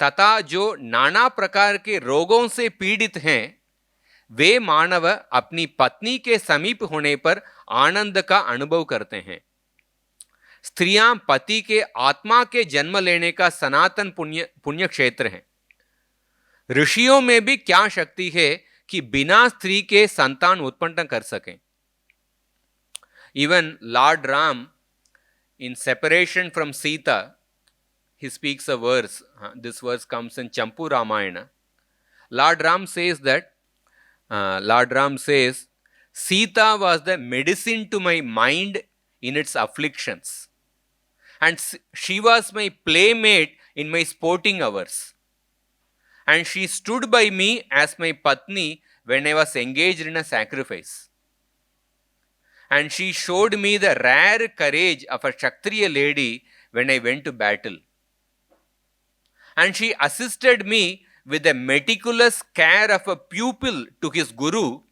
तथा जो नाना प्रकार के रोगों से पीड़ित हैं, वे मानव अपनी पत्नी के समीप होने पर आनंद का अनुभव करते हैं. स्त्रियां पति के आत्मा के जन्म लेने का सनातन पुण्य क्षेत्र है. ऋषियों में भी क्या शक्ति है कि बिना स्त्री के संतान उत्पन्न कर सकें. Even Lord Ram, in separation from Sita, he speaks a verse. This verse comes in Champu Ramayana. Lord Ram says that, Sita was the medicine to my mind in its afflictions. And she was my playmate in my sporting hours. And she stood by me as my patni when I was engaged in a sacrifice. And she showed me the rare courage of a Kshatriya lady when I went to battle. And she assisted me with the meticulous care of a pupil to his guru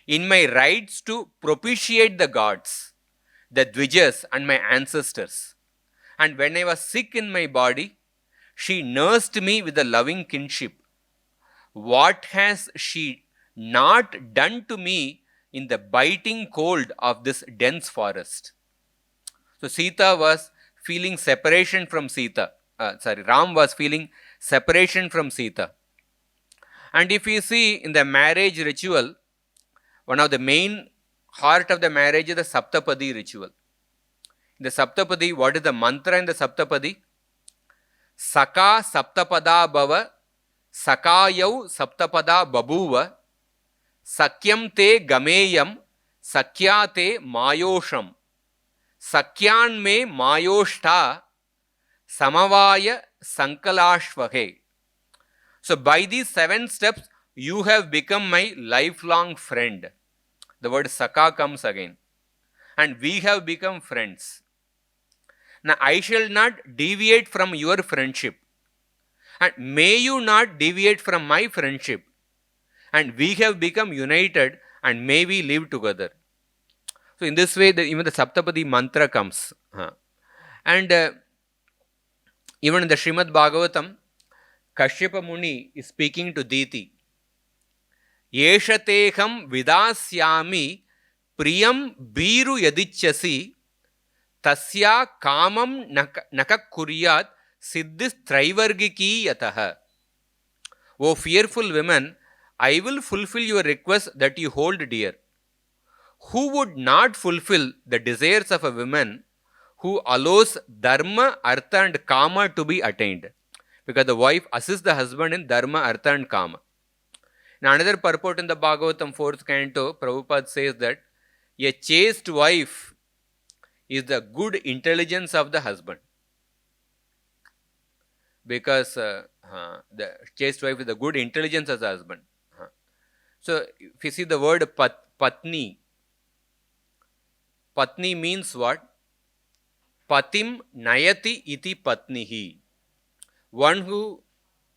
in my rites to propitiate the gods, the Dvijas and my ancestors. And when I was sick in my body, she nursed me with a loving kinship. What has she not done to me in the biting cold of this dense forest? So Sita was feeling separation from Ram was feeling separation from Sita. And if you see in the marriage ritual, one of the main heart of the marriage is the Saptapadi ritual. In the Saptapadi, what is the mantra in the Saptapadi? Saka Saptapada Bhava, Sakayau Saptapada Babuva, Sakyam te Gameyam, Sakya te Mayosham, Sakyan me Mayoshta, Samavaya Sankalashvahe. So by these 7 steps, you have become my lifelong friend. The word Saka comes again. And we have become friends. Now I shall not deviate from your friendship. And may you not deviate from my friendship. And we have become united and may we live together. So in this way, even the Saptapadi mantra comes. And even in the Srimad Bhagavatam, Kashyapa Muni is speaking to Diti. Yeshateham vidasyami priyam biru yadichasi tasya kamam nakakuryat siddhis traivargiki yataha. O fearful women, I will fulfill your request that you hold dear. Who would not fulfill the desires of a woman who allows dharma, artha and kama to be attained? Because the wife assists the husband in dharma, artha and kama. In another purport in the Bhagavatam 4th canto, Prabhupada says that a chaste wife is the good intelligence of the husband. Because the chaste wife is the good intelligence of the husband. So if you see the word patni, patni means what? Patim nayati iti patnihi. One who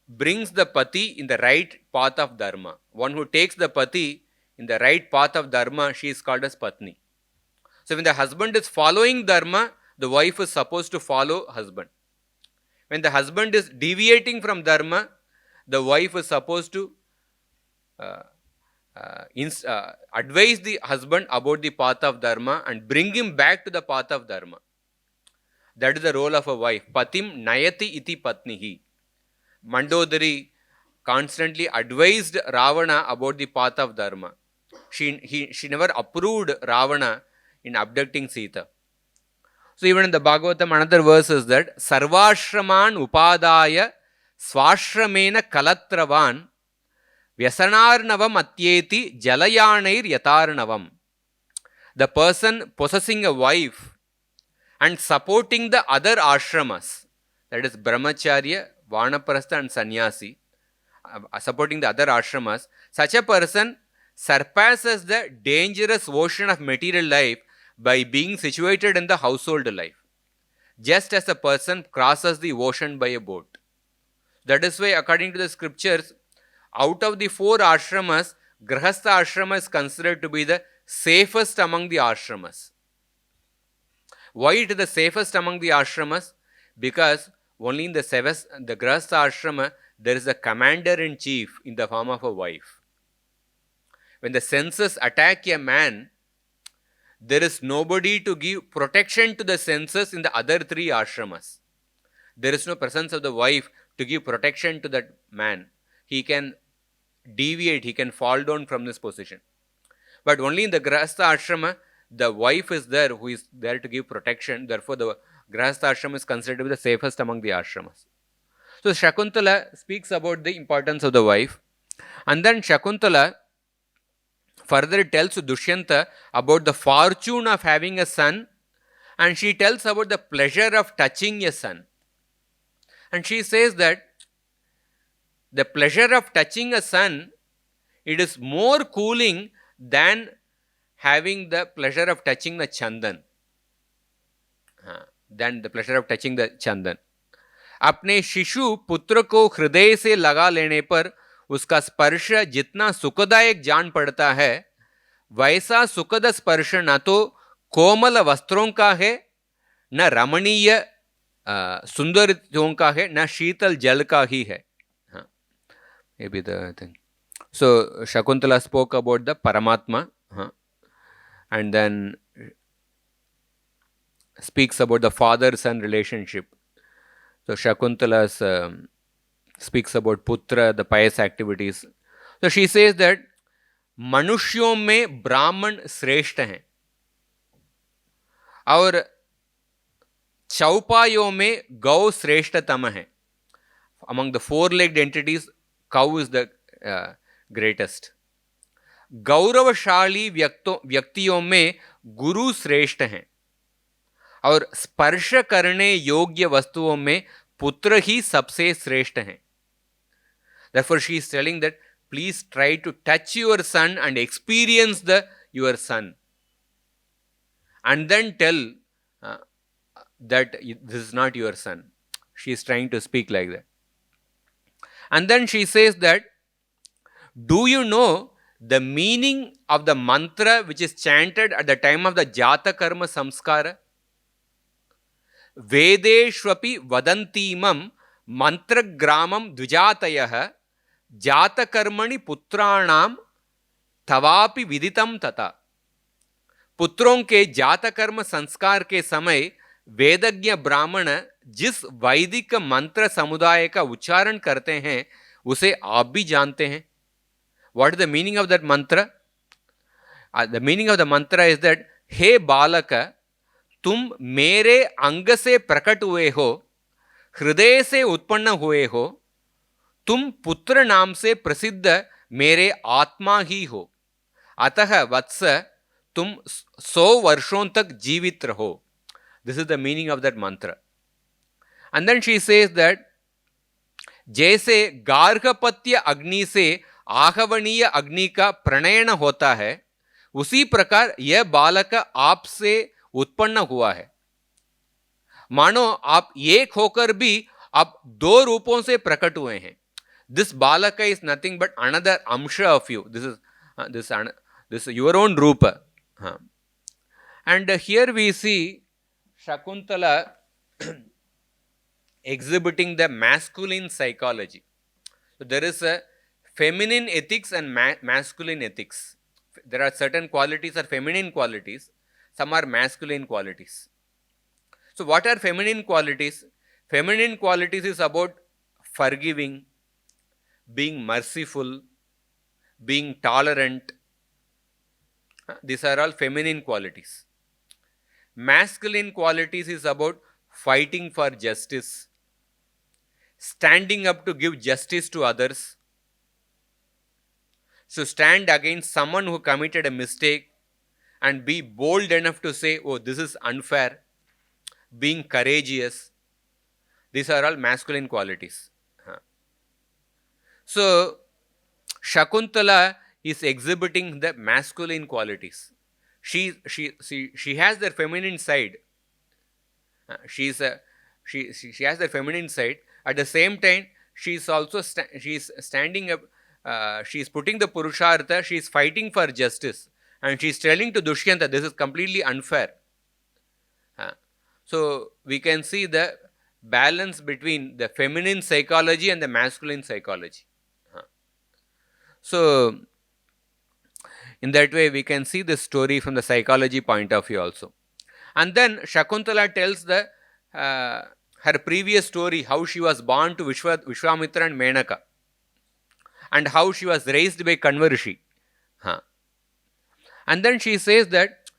brings the pati in the right path of dharma. One who takes the pati in the right path of dharma, she is called as patni. So when the husband is following dharma, the wife is supposed to follow husband. When the husband is deviating from dharma, the wife is supposed to advise the husband about the path of dharma and bring him back to the path of dharma. That is the role of a wife. Patim nayati iti patnihi. Mandodari constantly advised Ravana about the path of dharma. She never approved Ravana in abducting Sita. So even in the Bhagavatam, another verse is that Sarvashraman upadaya swashramena kalatravan vyasanarnavam atyeti jalayanair yatarnavam. The person possessing a wife and supporting the other ashramas, that is brahmacharya, vanaprastha and sannyasi, supporting the other ashramas, such a person surpasses the dangerous ocean of material life by being situated in the household life, just as a person crosses the ocean by a boat. That is why, according to the scriptures, out of the 4 ashramas, Grahastha ashrama is considered to be the safest among the ashramas. Why it is the safest among the ashramas? Because only in the Grahastha ashrama there is a commander-in-chief in the form of a wife. When the senses attack a man, there is nobody to give protection to the senses in the other 3 ashramas. There is no presence of the wife to give protection to that man. He can deviate, he can fall down from this position. But only in the Grahastha ashrama, the wife is there who is there to give protection. Therefore, the Grahastha ashrama is considered to be the safest among the ashramas. So, Shakuntala speaks about the importance of the wife. And then Shakuntala further tells Dushyanta about the fortune of having a son, and she tells about the pleasure of touching a son. And she says that the pleasure of touching a son, it is more cooling than having the pleasure of touching the chandan. अपने शिशु पुत्र को हृदय से लगा लेने पर उसका स्पर्श जितना सुखदायक जान पड़ता है, वैसा सुखद स्पर्श न तो कोमल वस्त्रों का है, न रमणीय सुंदरियों का है, न शीतल जल का ही है. Maybe the thing. So Shakuntala spoke about the Paramatma, and then speaks about the father-son relationship. So Shakuntala speaks about Putra, the pious activities. So she says that मनुष्यों में ब्राह्मण श्रेष्ठ हैं और चौपायों में गौ श्रेष्ठतम है. Among the 4-legged entities, cow is the greatest. गौरवशाली व्यक्तियों में गुरु श्रेष्ठ हैं और स्पर्श करने योग्य वस्तुओं में पुत्र ही सबसे श्रेष्ठ हैं. Therefore, she is telling that please try to touch your son and experience your son, and then tell that this is not your son. She is trying to speak like that. And then she says that, do you know the meaning of the mantra which is chanted at the time of the Jata Karma Samskara? Vedeshvapi vadantimam mantra gramam dvijatayah Jata Karmani putranam tavapi viditam tata. पुत्रों के जात कर्म संस्कार के समय वेदज्ञ ब्राह्मण जिस वैदिक मंत्र समुदाय का उच्चारण करते हैं उसे आप भी जानते हैं. What is the meaning of that mantra? The meaning of the mantra is that, हे बालक, तुम मेरे अंग से प्रकट हुए हो, हृदय से उत्पन्न हुए हो, तुम पुत्र नाम से प्रसिद्ध मेरे आत्मा ही हो, अतः वत्स तुम 100 वर्षों तक जीवित रहो. This is the meaning of that mantra. And then she says that, जैसे गार्हपत्य अग्नि से आहवनीय अग्नि का प्रणयन होता है, उसी प्रकार यह बालक आपसे उत्पन्न हुआ है. मानो आप एक होकर भी आप 2 रूपों से प्रकट हुए हैं. This balaka is nothing but another amsha of you. This is your own rupa. And here we see Shakuntala exhibiting the masculine psychology. So there is a feminine ethics and masculine ethics. There are certain qualities are feminine qualities, some are masculine qualities. So what are feminine qualities? Feminine qualities is about forgiving, being merciful, being tolerant. These are all feminine qualities. Masculine qualities is about fighting for justice, standing up to give justice to others. So stand against someone who committed a mistake and be bold enough to say, oh, this is unfair, being courageous. These are all masculine qualities. So Shakuntala is exhibiting the masculine qualities. She has the feminine side. She has the feminine side. At the same time, she's also she's standing up. She's putting the purushartha. She's fighting for justice, and she's telling to Dushyanta, this is completely unfair. So we can see the balance between the feminine psychology and the masculine psychology. So in that way, we can see this story from the psychology point of view also. And then Shakuntala tells her previous story, how she was born to Vishwamitra and Menaka, and how she was raised by Kanvarshi. And then she says that,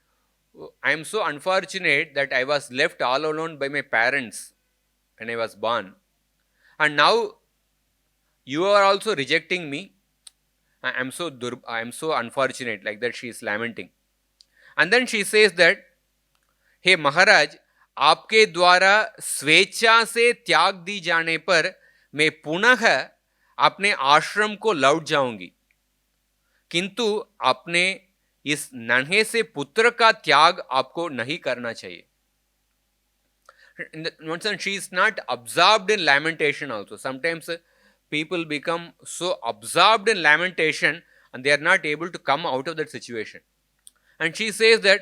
I am so unfortunate that I was left all alone by my parents when I was born. And now you are also rejecting me. I am so unfortunate, like that she is lamenting. And then she says that, हे महाराज, आपके द्वारा स्वेच्छा से त्याग दी जाने पर मैं पुनः अपने आश्रम को लौट जाऊंगी, किंतु अपने इस नन्हे से पुत्र का त्याग आपको नहीं करना चाहिए. In one sense, she is not absorbed in lamentation also. Sometimes people become so absorbed in lamentation and they are not able to come out of that situation. And she says that,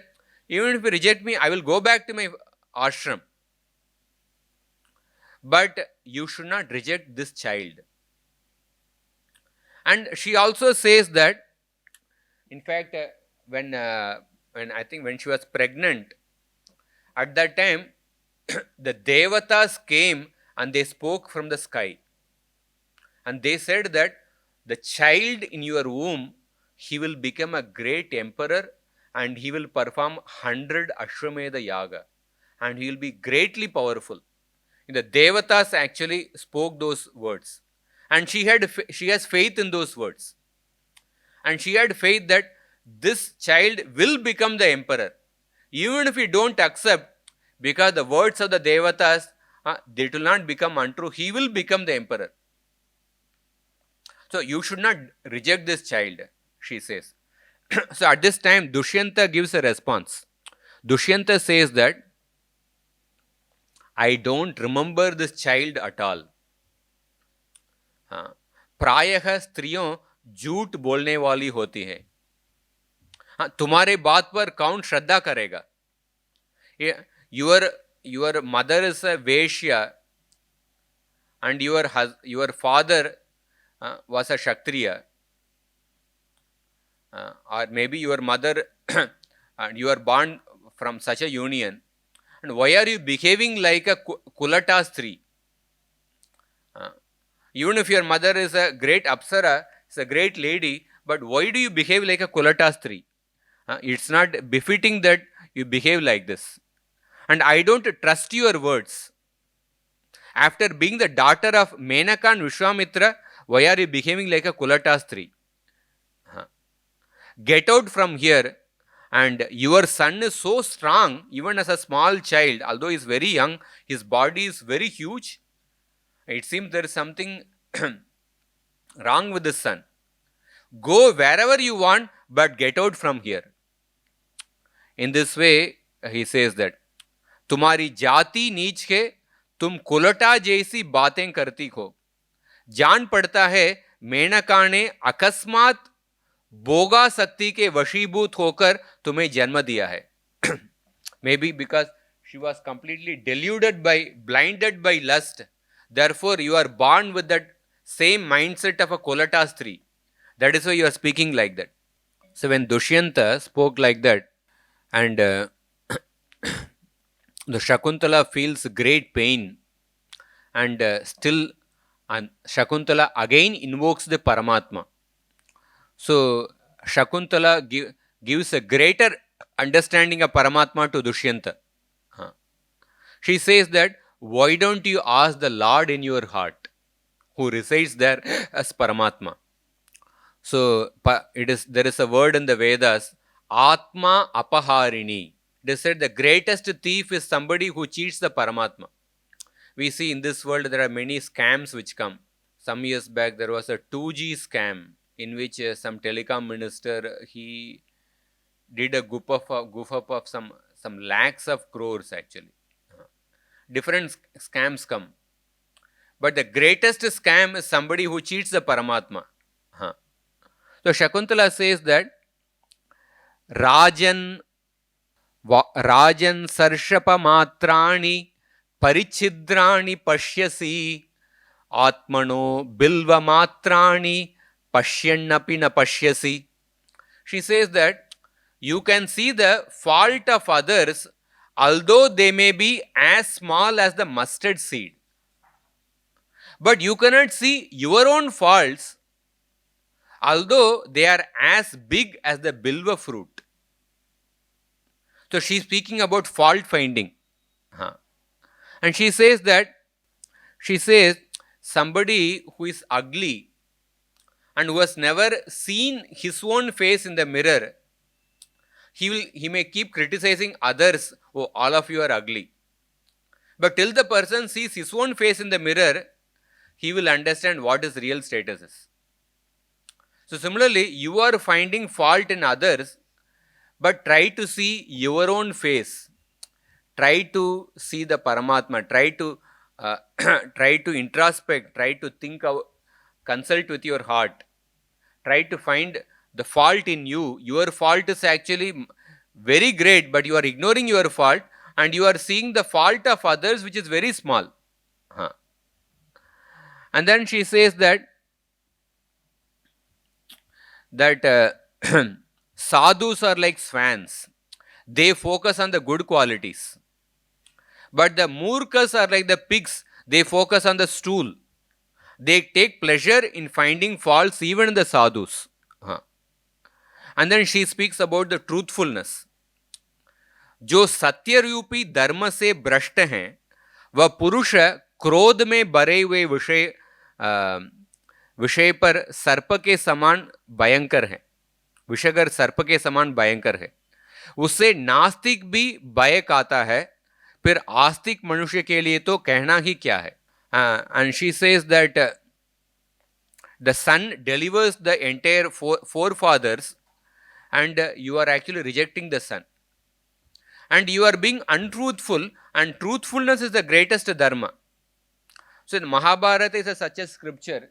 even if you reject me, I will go back to my ashram. But you should not reject this child. And she also says that, in fact, when she was pregnant, at that time, the Devatas came and they spoke from the sky. And they said that the child in your womb, he will become a great emperor and he will perform 100 Ashwamedha Yaga. And he will be greatly powerful. The Devatas actually spoke those words. And she has faith in those words. And she had faith that this child will become the emperor. Even if we don't accept, because the words of the Devatas, they will not become untrue, he will become the emperor. So you should not reject this child, she says. So at this time, Dushyanta gives a response. Dushyanta says that, I don't remember this child at all. प्रायः स्त्रियों झूठ बोलने वाली होती है. तुम्हारे बात पर कौन श्रद्धा करेगा? Your mother is a Vaishya and your father was a Kshatriya. Or maybe your mother and you are born from such a union. And why are you behaving like a Kulata Stri? Even if your mother is a great Apsara, is a great lady, but why do you behave like a Kulata Stri? It's not befitting that you behave like this. And I don't trust your words. After being the daughter of Menaka and Vishwamitra, why are you behaving like a Kulata Stri? Get out from here. And your son is so strong, even as a small child, although he is very young, his body is very huge. It seems there is something wrong with this son. Go wherever you want, but get out from here. In this way, he says that, तुम्हारी जाति नीच है, तुम कुलटा जैसी बातें करती हो. जान पड़ता है मेनका ने अकस्मात भोगा शक्ति के वशीभूत होकर तुम्हें जन्म दिया है. Maybe because she was completely blinded by lust. Therefore, you are born with that same mindset of a Kolata Stri. That is why you are speaking like that. So when Dushyanta spoke like that, and the Shakuntala feels great pain, and still Shakuntala again invokes the Paramatma. So Shakuntala gives a greater understanding of Paramatma to Dushyanta. She says that, why don't you ask the Lord in your heart, who resides there as Paramatma? So there is a word in the Vedas, Atma Apaharini. They said the greatest thief is somebody who cheats the Paramatma. We see in this world there are many scams which come. Some years back there was a 2G scam in which some telecom minister, he did a goof up of some lakhs of crores actually. Different scams come. But the greatest scam is somebody who cheats the Paramatma. So Shakuntala says that Rajan Sarshapa Matrani Parichidrani Pashyasi Atmano Bilva Matrani Pashyannapi na Pashyasi. She says that you can see the fault of others, although they may be as small as the mustard seed. But you cannot see your own faults, although they are as big as the bilva fruit. So she is speaking about fault finding. And she says somebody who is ugly and who has never seen his own face in the mirror, he may keep criticizing others, oh, all of you are ugly. But till the person sees his own face in the mirror, he will understand what his real status is. So similarly, you are finding fault in others, but try to see your own face. Try to see the Paramatma. Try to introspect. Try to think, consult with your heart. Try to find the fault in you. Your fault is actually very great, but you are ignoring your fault and you are seeing the fault of others, which is very small. And then she says that sadhus are like swans. They focus on the good qualities. But the murkhas are like the pigs. They focus on the stool. They take pleasure in finding faults even in the sadhus. And then she speaks about the truthfulness. जो सत्य रूपी धर्म से भ्रष्ट हैं, वह पुरुष क्रोध में भरे हुए विषय पर सर्प के समान भयंकर है. विषगर सर्प के समान भयंकर है. उससे नास्तिक भी भय खाता है, फिर आस्तिक मनुष्य के लिए तो कहना ही क्या है. And she says that the sun delivers the entire forefathers, and you are actually rejecting the sun. And you are being untruthful, and truthfulness is the greatest dharma. So the Mahabharata is such a scripture.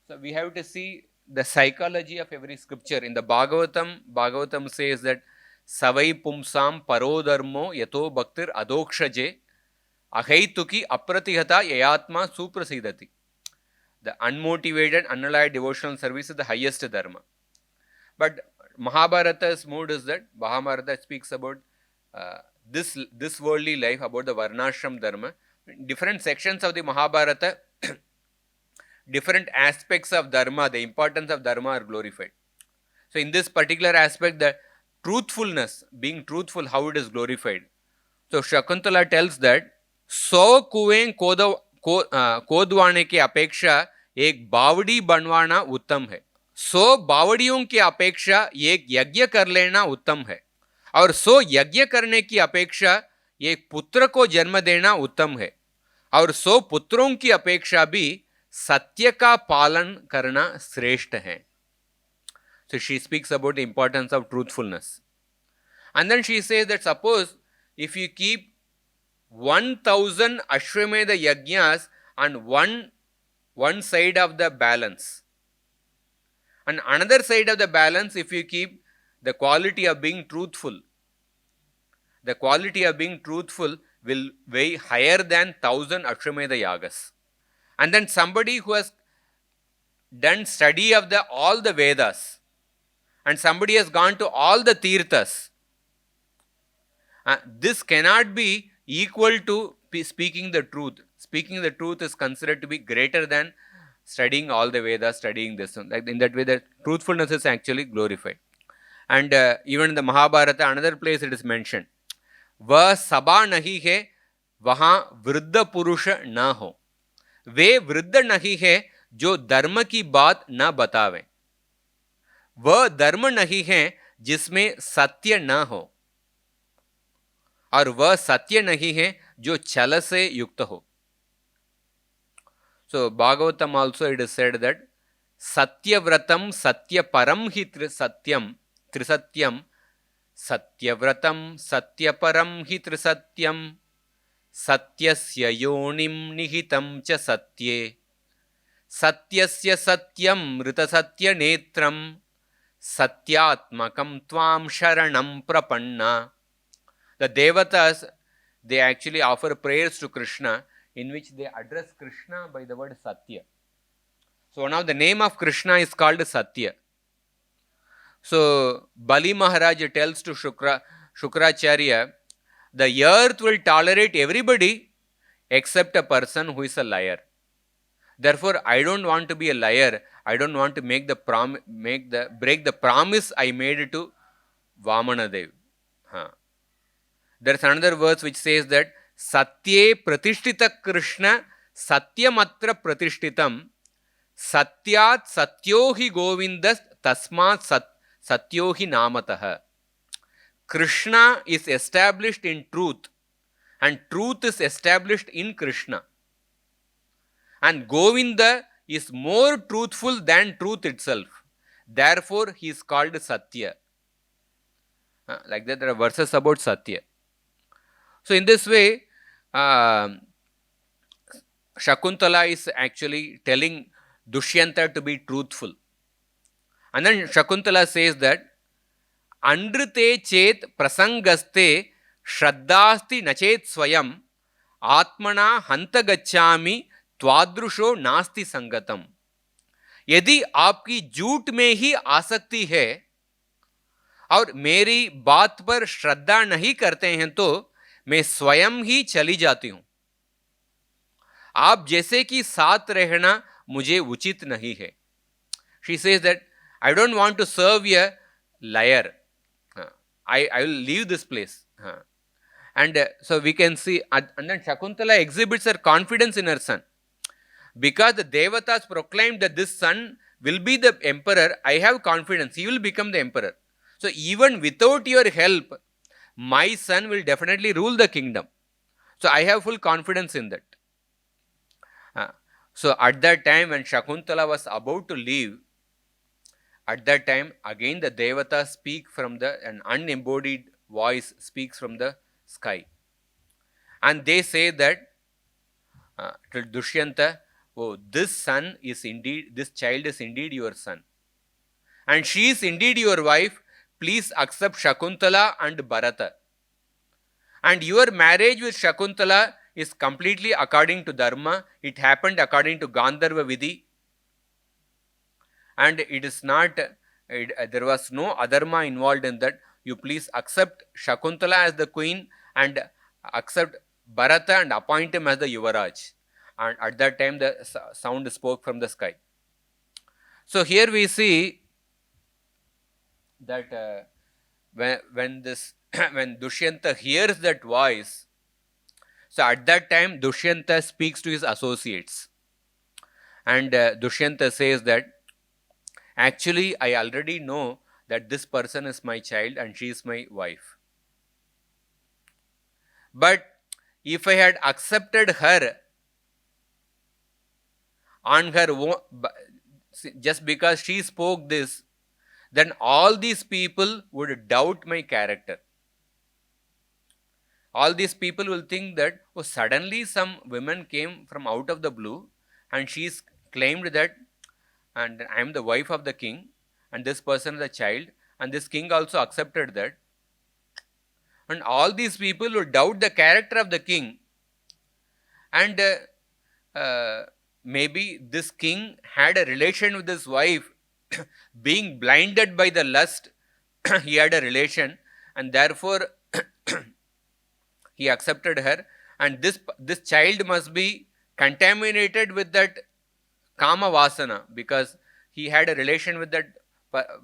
So we have to see the psychology of every scripture. In the Bhagavatam says that Savai Pumsam Parodharmo Yato Bhaktir Adokshaje Ahaituki Apratihata Yayatma Suprasidati. The unmotivated, unallied devotional service is the highest dharma. But Mahabharata's mood is that Mahabharata speaks about this worldly life, about the Varnashram dharma. Different sections of the Mahabharata, different aspects of dharma, the importance of dharma are glorified. So in this particular aspect, the truthfulness, being truthful, how it is glorified. So Shakuntala tells that 100 कुएं खोदवाने की अपेक्षा एक बावड़ी बनवाना उत्तम है. 100 बावड़ियों की अपेक्षा एक यज्ञ कर लेना उत्तम है. और 100 यज्ञ करने की अपेक्षा एक पुत्र को जन्म देना उत्तम है. और 100 पुत्रों की अपेक्षा भी सत्य का पालन करना श्रेष्ठ है. So she speaks about the importance of truthfulness. And then she says that suppose if you keep 1000 Ashwamedha Yajnas on one side of the balance, and another side of the balance if you keep the quality of being truthful, the quality of being truthful will weigh higher than 1000 Ashwamedha Yagas. And then somebody who has done study of all the Vedas, and somebody has gone to all the Tirthas, this cannot be equal to speaking the truth. Speaking the truth is considered to be greater than studying all the Vedas, studying this. Like in that way, the truthfulness is actually glorified. And even in the Mahabharata, another place it is mentioned. वह सभा नहीं है वहां वृद्ध पुरुष न हो, वे वृद्ध नहीं है जो धर्म की बात न बतावे, वह धर्म नहीं है जिसमें सत्य न हो, और वह सत्य नहीं है जो छल से युक्त हो. So Bhagavatam also it is said that Satyavratam Satyaparam hi Trisatyam Trisatyam Satyavratam Satyaparam hi Trisatyam Satyasya yonim nihitam cha satye Satyasya Satyam Ritasatya netram Satyatmakam Tvam Sharanam Prapanna. The Devatas, they actually offer prayers to Krishna in which they address Krishna by the word Satya. So one of the name of Krishna is called Satya. So Bali Maharaj tells to Shukracharya, the earth will tolerate everybody except a person who is a liar. Therefore, I don't want to be a liar. I don't want to break the promise I made to Vamanadev. There is another verse which says that Satye pratishtita Krishna Satyamatra pratishtitam Satyat Satyohi Govindas Tasmat Satyohi Namataha. Krishna is established in truth and truth is established in Krishna. And Govinda is more truthful than truth itself. Therefore, he is called Satya. Like that, there are verses about Satya. So, in this way, Shakuntala is actually telling Dushyanta to be truthful. And then Shakuntala says that, Andrite chet prasangaste shraddhasti nachet swayam atmana hanta gacchami twadrusho nasti sangatam. यदि आपकी झूठ में ही आसक्ति है और मेरी बात पर श्रद्धा नहीं करते हैं तो मैं स्वयं ही चली जाती हूं. आप जैसे कि साथ रहना मुझे उचित नहीं है. She says that I don't want to serve a liar. I will leave this place. And so we can see, and then Shakuntala exhibits her confidence in her son. Because the Devatas proclaimed that this son will be the emperor, I have confidence, he will become the emperor. So even without your help, my son will definitely rule the kingdom. So I have full confidence in that. So at that time when Shakuntala was about to leave, at that time again the Devatas speak from an unembodied voice speaks from the sky. And they say that to Dushyanta, oh, this child is indeed your son. And she is indeed your wife. Please accept Shakuntala and Bharata. And your marriage with Shakuntala is completely according to Dharma. It happened according to Gandharva Vidhi. And it is not, there was no adharma involved in that. You please accept Shakuntala as the queen and accept Bharata and appoint him as the Yuvaraj. And at that time the sound spoke from the sky. So here we see that when Dushyanta hears that voice, so at that time Dushyanta speaks to his associates. And Dushyanta says that, actually I already know that this person is my child and she is my wife. But if I had accepted her on her own, just because she spoke this, then all these people would doubt my character. All these people will think that, oh, suddenly some women came from out of the blue and she's claimed that, and I am the wife of the king and this person is a child, and this king also accepted that. And all these people will doubt the character of the king. And maybe this king had a relation with his wife. Being blinded by the lust, he had a relation, and therefore he accepted her. And this child must be contaminated with that kama vasana, because he had a relation with that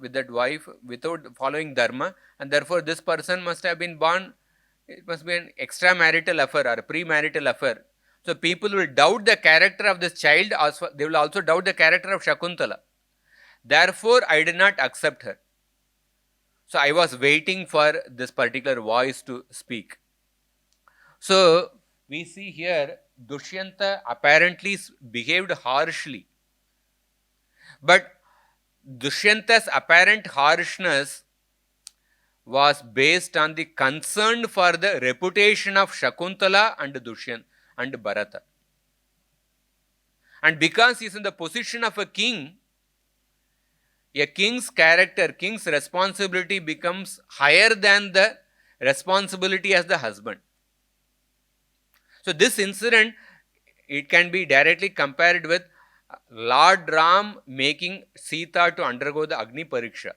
with that wife without following dharma, and therefore this person must have been born, it must be an extramarital affair or a premarital affair. So people will doubt the character of this child, also, they will also doubt the character of Shakuntala. Therefore, I did not accept her. So I was waiting for this particular voice to speak. So we see here Dushyanta apparently behaved harshly. But Dushyanta's apparent harshness was based on the concern for the reputation of Shakuntala and Dushyanta and Bharata. And because he is in the position of a king's character, king's responsibility becomes higher than the responsibility as the husband. So this incident, it can be directly compared with Lord Ram making Sita to undergo the Agni Pariksha.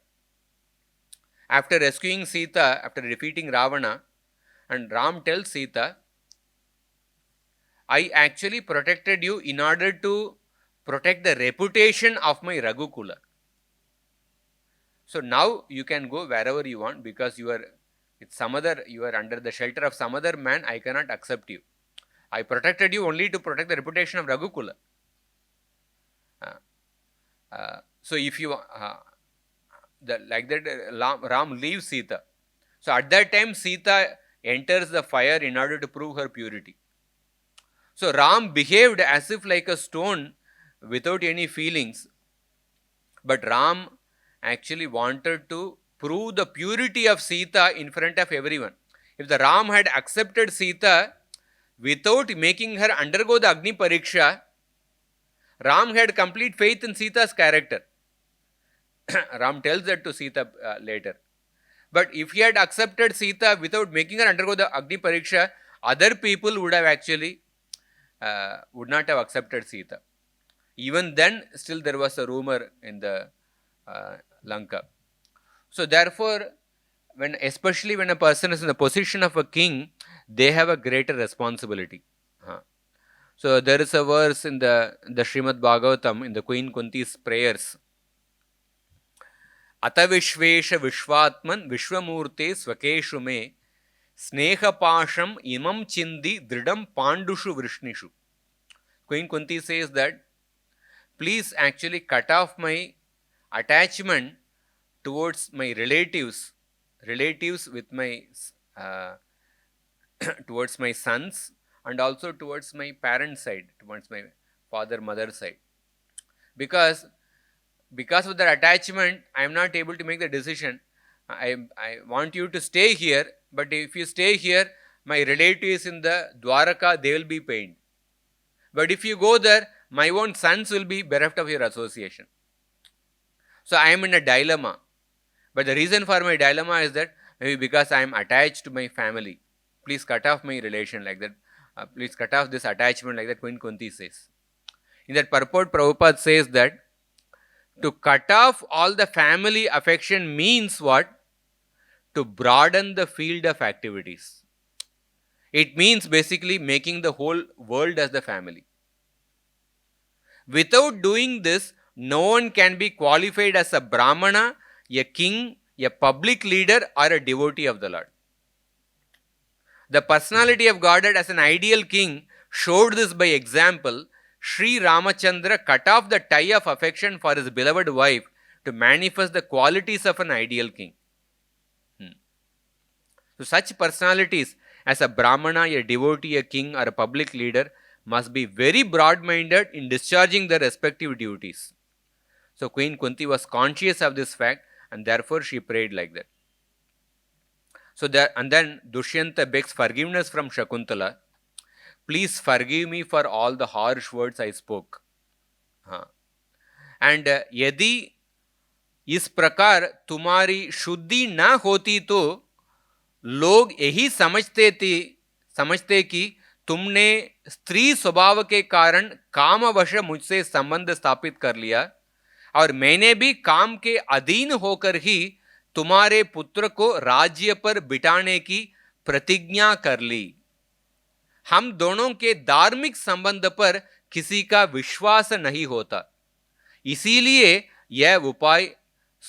After rescuing Sita, after defeating Ravana, and Ram tells Sita, I actually protected you in order to protect the reputation of my Raghukula. So now you can go wherever you want, because you are under the shelter of some other man. I cannot accept you. I protected you only to protect the reputation of Raghukula. So if you like that, Ram leaves Sita. So at that time, Sita enters the fire in order to prove her purity. So Ram behaved as if like a stone without any feelings. But Ram actually wanted to prove the purity of Sita in front of everyone. If the Ram had accepted Sita without making her undergo the Agni Pariksha, Ram had complete faith in Sita's character. Ram tells that to Sita later. But if he had accepted Sita without making her undergo the Agni Pariksha, other people would have actually would not have accepted Sita. Even then, still there was a rumor in the Lanka. So therefore, especially when a person is in the position of a king, they have a greater responsibility. So there is a verse in the Srimad Bhagavatam, in the Queen Kunti's prayers. Atavishvesha Vishvatman Vishwamurte Swakeshu me Snehapasham imam chindi dridam pandushu vrishnishu. Queen Kunti says that, please actually cut off my attachment towards my relatives with my towards my sons, and also towards my parents' side, towards my father, mother side. Because of that attachment, I am not able to make the decision. I want you to stay here, but if you stay here, my relatives in the Dwaraka, they will be pained. But if you go there, my own sons will be bereft of your association. So I am in a dilemma. But the reason for my dilemma is that maybe because I am attached to my family. Please cut off my relation like that. Please cut off this attachment like that, Queen Kunti says. In that purport, Prabhupada says that to cut off all the family affection means what? To broaden the field of activities. It means basically making the whole world as the family. Without doing this, no one can be qualified as a Brahmana, a king, a public leader, or a devotee of the Lord. The personality of Godhead as an ideal king showed this by example. Sri Ramachandra cut off the tie of affection for his beloved wife to manifest the qualities of an ideal king. So such personalities as a Brahmana, a devotee, a king, or a public leader must be very broad-minded in discharging their respective duties. So Queen Kunti was conscious of this fact, and therefore she prayed like that. So and then Dushyanta begs forgiveness from Shakuntala. Please forgive me for all the harsh words I spoke. And यदि इस प्रकार तुम्हारी शुद्धि न होती तो लोग यही समझते कि तुमने स्त्री स्वभाव के कारण कामवश मुझसे संबंध स्थापित कर लिया, और मैंने भी काम के अधीन होकर ही तुम्हारे पुत्र को राज्य पर बिठाने की प्रतिज्ञा कर ली. हम दोनों के धार्मिक संबंध पर किसी का विश्वास नहीं होता, इसीलिए यह उपाय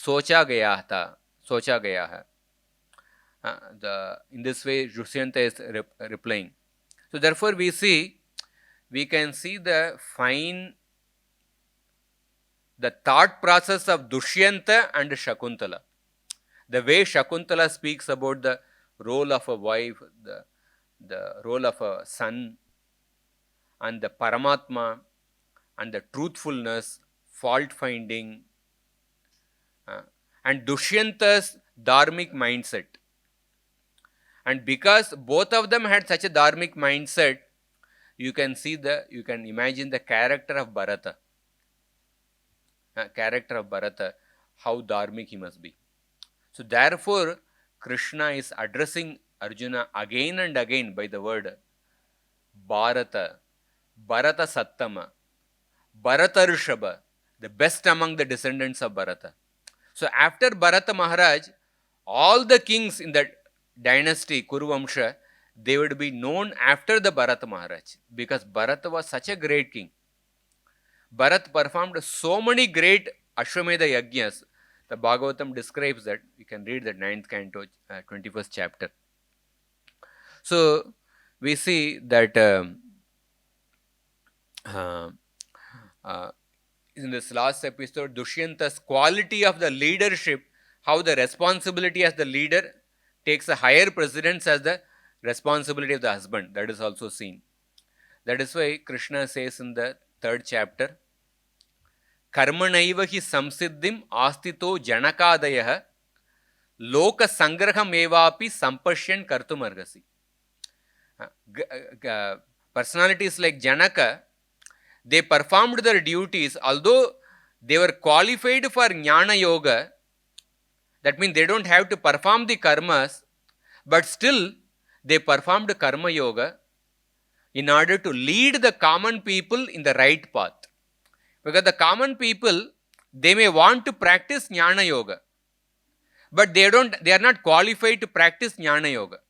socha gaya tha, socha gaya hai. In this way, Dushyanta is replying. So therefore, we can see the thought process of Dushyanta and Shakuntala. The way Shakuntala speaks about the role of a wife, the role of a son, and the Paramatma, and the truthfulness, fault finding, and Dushyanta's dharmic mindset. And because both of them had such a dharmic mindset, you can imagine the character of Bharata. How dharmic he must be. So therefore, Krishna is addressing Arjuna again and again by the word Bharata, Bharata Sattama, Bharata Rishabha, the best among the descendants of Bharata. So after Bharata Maharaj, all the kings in that dynasty, Kuru Vamsha, they would be known after the Bharata Maharaj, because Bharata was such a great king. Bharat performed so many great Ashwamedha Yajnas. The Bhagavatam describes that. You can read the 9th canto, 21st chapter. So, we see that in this last episode, Dushyanta's quality of the leadership, how the responsibility as the leader takes a higher precedence as the responsibility of the husband. That is also seen. That is why Krishna says in the 3rd chapter, Karmanaiva hi samsiddhim astito janakadayah loka sangraham evapi sampashyan kartum argasi. Personalities like Janaka, they performed their duties, although they were qualified for Jnana Yoga. That means they don't have to perform the karmas, but still they performed Karma Yoga in order to lead the common people in the right path. Because the common people, they may want to practice Jnana Yoga, but they are not qualified to practice Jnana Yoga.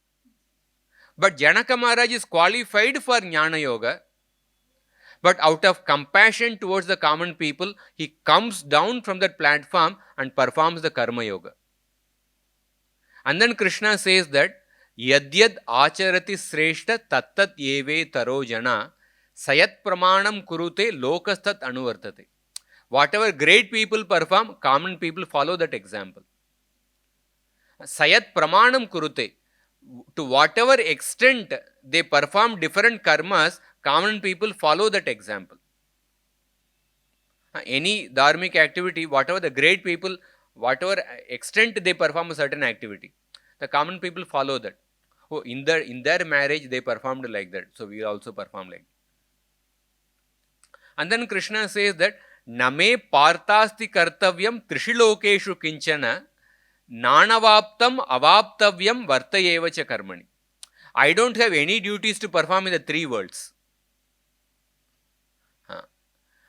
But Janaka Maharaj is qualified for Jnana Yoga, but out of compassion towards the common people, he comes down from that platform and performs the Karma Yoga. And then Krishna says that, Yadyad acharati sreshta tattat yeve taro jana sayat pramanam kurute lokastat anuvartate. Whatever great people perform, common people follow that example. Sayat pramanam kurute. To whatever extent they perform different karmas, common people follow that example. Any dharmic activity, whatever the great people, whatever extent they perform a certain activity, the common people follow that. Oh, in their marriage they performed like that, so we also perform like that. And then Krishna says that Name partasti kartavyam trishilokeshu kinchana nanavaptam avaptavyam vartayevacha karmani. I don't have any duties to perform in the 3 worlds.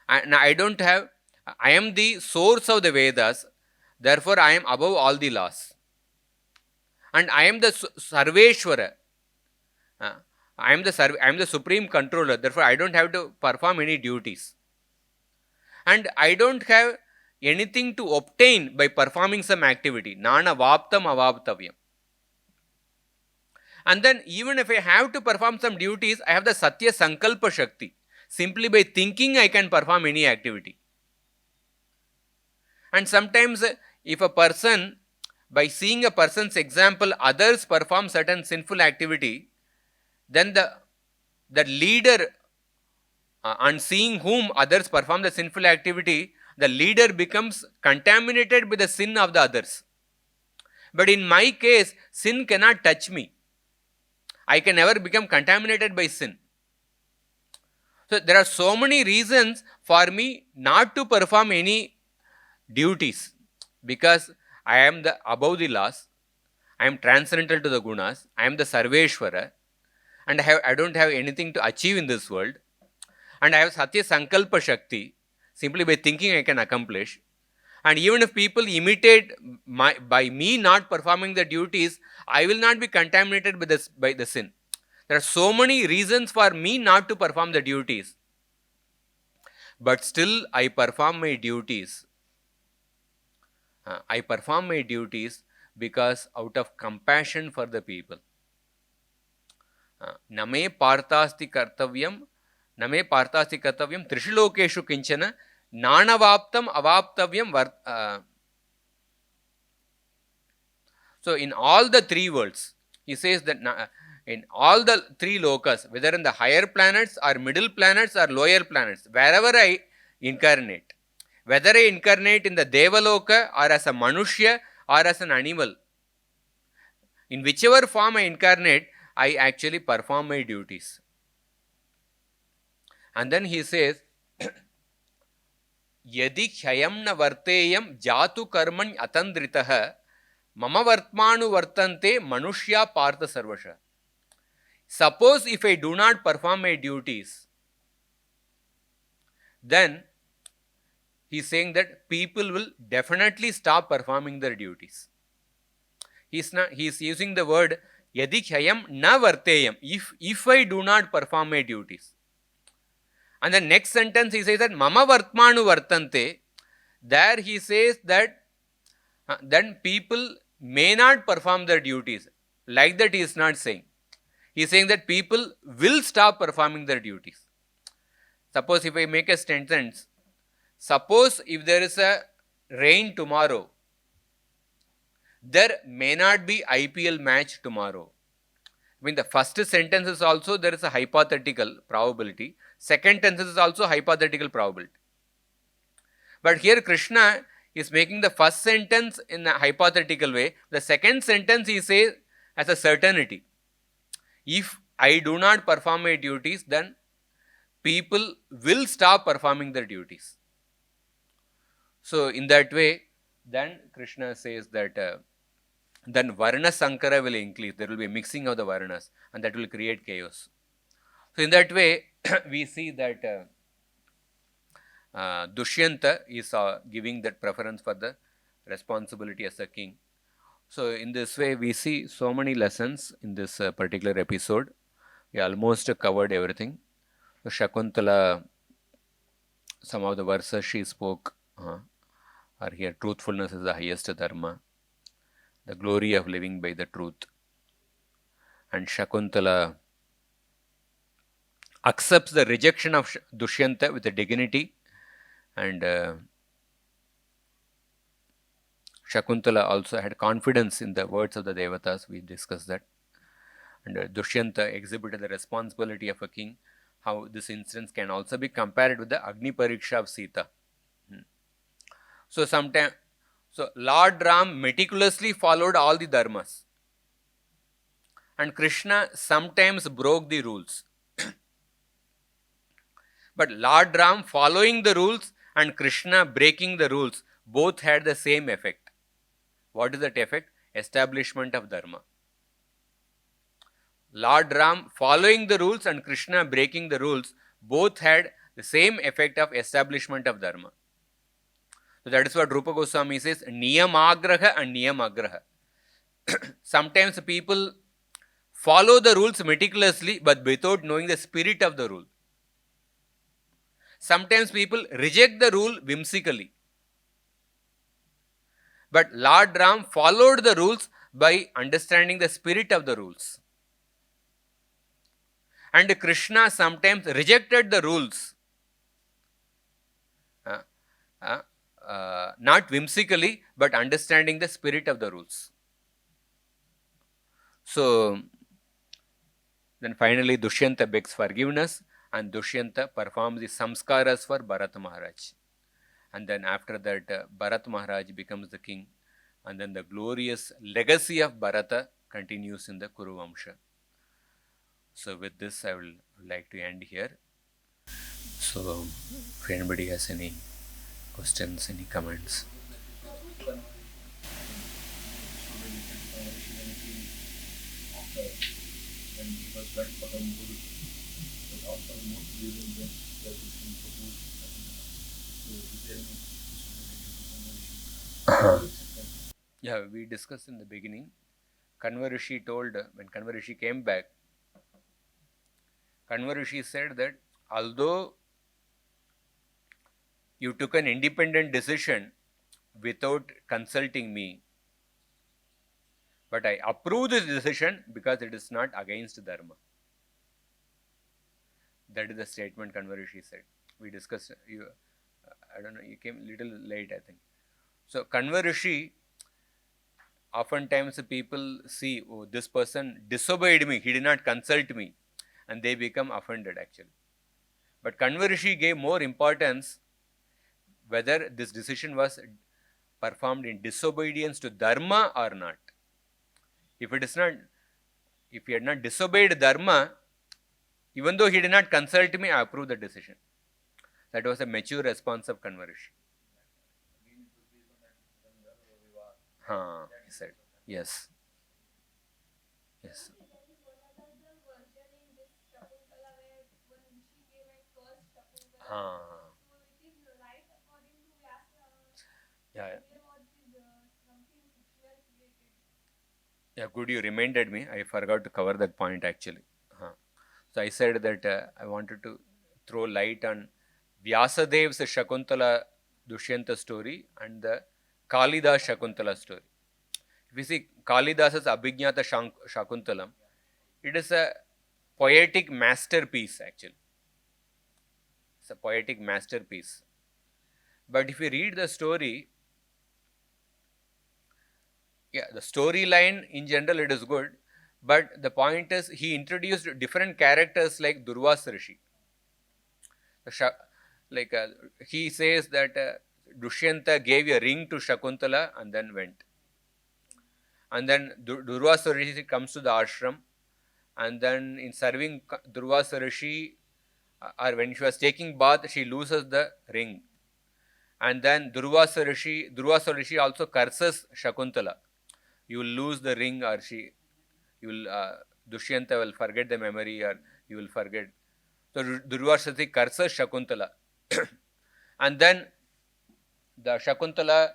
I am the source of the Vedas, therefore I am above all the laws. And I am the Sarveshwara. I am the supreme controller, therefore I don't have to perform any duties. And I don't have anything to obtain by performing some activity. Nana vaptam avaptavyam. And then even if I have to perform some duties, I have the Satya Sankalpa Shakti. Simply by thinking I can perform any activity. And sometimes if a person, by seeing a person's example, others perform certain sinful activity, then the leader, on seeing whom others perform the sinful activity, the leader becomes contaminated with the sin of the others. But in my case, sin cannot touch me. I can never become contaminated by sin. So there are so many reasons for me not to perform any duties, because I am above the laws, I am transcendental to the gunas, I am the Sarveshwara, and I don't have anything to achieve in this world, and I have Satya Sankalpa Shakti. Simply by thinking I can accomplish. And even if people imitate by me not performing the duties, I will not be contaminated by the sin. There are so many reasons for me not to perform the duties. But still I perform my duties. I perform my duties because out of compassion for the people. नमे पार्थास्ति कर्तव्यम त्रिषु लोकेषु किंचन नानवाप्तम अवाप्तव्यम So in all the three worlds, he says that in all the three lokas, whether in the higher planets or middle planets or lower planets, wherever I incarnate, whether I incarnate in the Devaloka or as a Manushya or as an animal, in whichever form I incarnate, I actually perform my duties. And then he says, Yadi Hyayam na varteyam jatu karman atandritaha mama vartmanu vartante manushya partha sarvasha. Suppose if I do not perform my duties, then he is saying that people will definitely stop performing their duties. He is using the word Yadi Hyayam na varteyam, if I do not perform my duties. And the next sentence he says that Mama Vartmanu Vartante. There he says that then people may not perform their duties. Like that he is not saying. He is saying that people will stop performing their duties. Suppose if I make a sentence, suppose if there is a rain tomorrow, there may not be IPL match tomorrow. I mean, the first sentence is also there is a hypothetical probability. Second sentence is also hypothetical probability. But here Krishna is making the first sentence in a hypothetical way. The second sentence he says as a certainty. If I do not perform my duties, then people will stop performing their duties. So in that way, then Krishna says that then Varna Sankara will increase. There will be a mixing of the Varnas and that will create chaos. So in that way, we see that Dushyanta is giving that preference for the responsibility as a king. So in this way, we see so many lessons in this particular episode. We almost covered everything. So Shakuntala, some of the verses she spoke are here. Truthfulness is the highest dharma. The glory of living by the truth. And Shakuntala accepts the rejection of Dushyanta with a dignity, and Shakuntala also had confidence in the words of the Devatas. We discussed that. And Dushyanta exhibited the responsibility of a king. How this instance can also be compared with the Agni Pariksha of Sita. So Lord Ram meticulously followed all the dharmas. And Krishna sometimes broke the rules. But Lord Ram following the rules and Krishna breaking the rules both had the same effect. What is that effect? Establishment of dharma. Lord Ram following the rules and Krishna breaking the rules both had the same effect of establishment of dharma. So that is what Rupa Goswami says, Niyamagraha and Niyamagraha. Sometimes people follow the rules meticulously but without knowing the spirit of the rule. Sometimes people reject the rule whimsically. But Lord Ram followed the rules by understanding the spirit of the rules. And Krishna sometimes rejected the rules. Not whimsically, but understanding the spirit of the rules. So, then finally Dushyanta begs forgiveness and Dushyanta performs the samskaras for Bharata Maharaj. And then after that, Bharata Maharaj becomes the king. And then the glorious legacy of Bharata continues in the Kuru Vamsha. So with this, I will like to end here. So if anybody has any questions, any comments. Yeah, we discussed in the beginning. Kanva Rishi told, when Kanva Rishi came back, Kanva Rishi said that although you took an independent decision, without consulting me, but I approve this decision because it is not against Dharma. That is the statement Kanvarshi said. We discussed, I don't know, you came a little late, I think. So Kanvarshi, oftentimes people see, oh, this person disobeyed me, he did not consult me, and they become offended actually. But Kanvarshi gave more importance whether this decision was performed in disobedience to Dharma or not. If it is not, if he had not disobeyed Dharma, even though he did not consult me, I approve the decision. That was a mature response of Kanvarshi. He said. Yes. Yes. Yeah, yeah. Yeah, good, you reminded me. I forgot to cover that point actually. So I said that I wanted to throw light on Vyasadev's Shakuntala Dushyanta story and the Kalidas Shakuntala story. If you see Kalidas's Abhignata Shakuntalam, it is a poetic masterpiece actually. It's a poetic masterpiece. But if you read the story, yeah, the storyline in general it is good, but the point is he introduced different characters like Durvasa Rishi. Like he says that Dushyanta gave a ring to Shakuntala and then went. And then Durvasa Rishi comes to the ashram, and then in serving Durvasa Rishi, or when she was taking bath, she loses the ring. And then Durvasa Rishi also curses Shakuntala. You will lose the ring, or Dushyanta will forget the memory, or you will forget. So Durvasa Rishi curses Shakuntala. And then the Shakuntala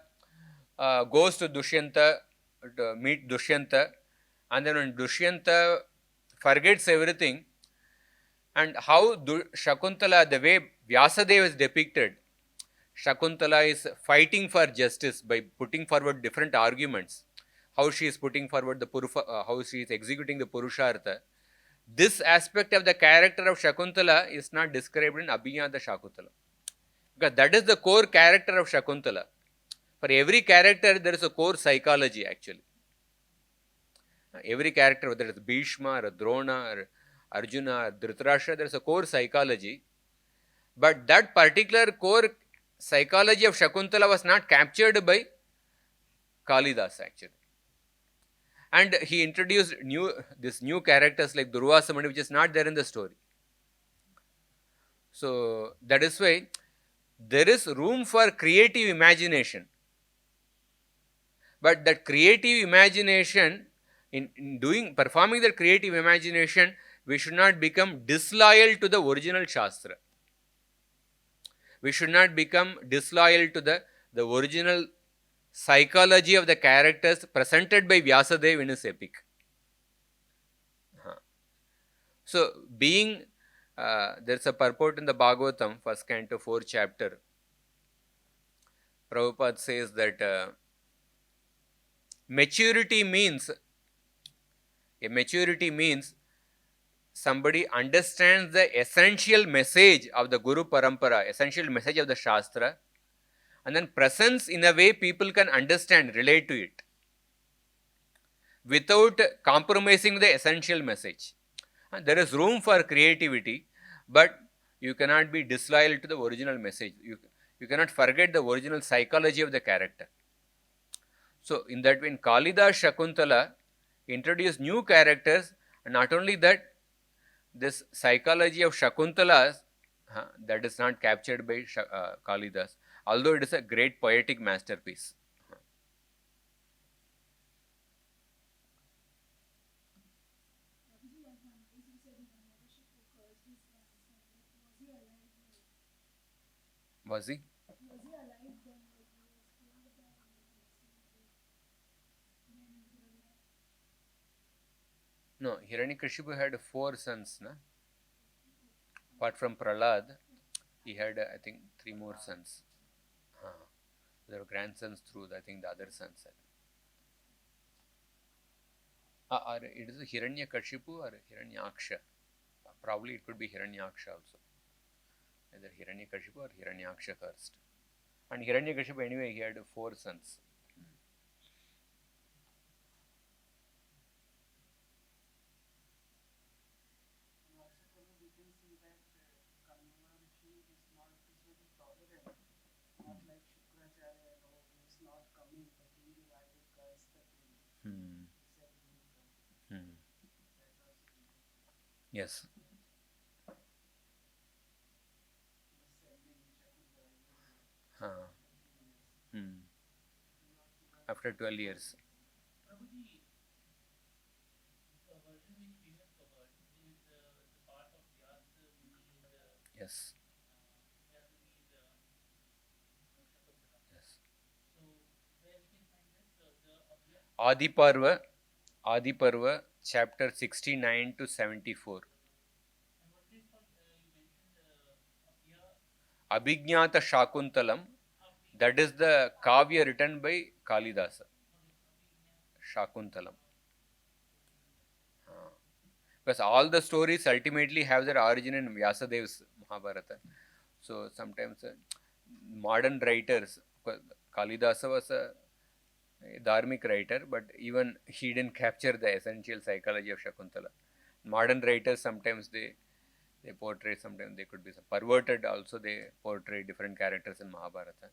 goes to Dushyanta to meet Dushyanta, and then when Dushyanta forgets everything, and how Shakuntala, the way Vyasadeva is depicted, Shakuntala is fighting for justice by putting forward different arguments. How she is putting forward how she is executing the Purushartha. This aspect of the character of Shakuntala is not described in Abhignata Shakuntala. Because that is the core character of Shakuntala. For every character, there is a core psychology actually. Every character, whether it's Bhishma or Drona or Arjuna or Dhritarashtra, there is a core psychology. But that particular core psychology of Shakuntala was not captured by Kalidas actually. And he introduced these new characters like Durvasa Muni, which is not there in the story. So that is why there is room for creative imagination. But that creative imagination, in performing that creative imagination, we should not become disloyal to the original Shastra. We should not become disloyal to the original psychology of the characters presented by Vyasadeva in his epic. So, there's a purport in the Bhagavatam, first canto, 4th chapter. Prabhupada says that maturity means somebody understands the essential message of the Guru Parampara, essential message of the Shastra, and then presents in a way people can understand, relate to it, without compromising the essential message. And there is room for creativity, but you cannot be disloyal to the original message. You cannot forget the original psychology of the character. So, in that way, in Kalidas Shakuntala, introduced new characters, and not only that, this psychology of Shakuntala, that is not captured by Kalidas, although it is a great poetic masterpiece. Was he? No, Hiranyakashipu had 4 sons, na? Apart from Prahlad, he had, I think, 3 more sons. Their grandsons through, I think, the other sons. Or it is Hiranyakashipu or Hiranyaksha. Probably it could be Hiranyaksha also. Either Hiranyakashipu or Hiranyaksha first. And Hiranyakashipu, anyway, he had 4 sons. Hmm. Hmm. Yes. Huh. Hmm. After 12 years. Yes. Yes. Adi Parva, Adi Parva, chapter 69 to 74. Abhignata Shakuntalam, that is the Kavya written by Kalidasa. Shakuntalam. Because all the stories ultimately have their origin in Vyasadev's Mahabharata. So sometimes modern writers, Kalidasa was a dharmic writer, but even he didn't capture the essential psychology of Shakuntala. Modern writers sometimes they portray, sometimes they could be perverted also, they portray different characters in Mahabharata.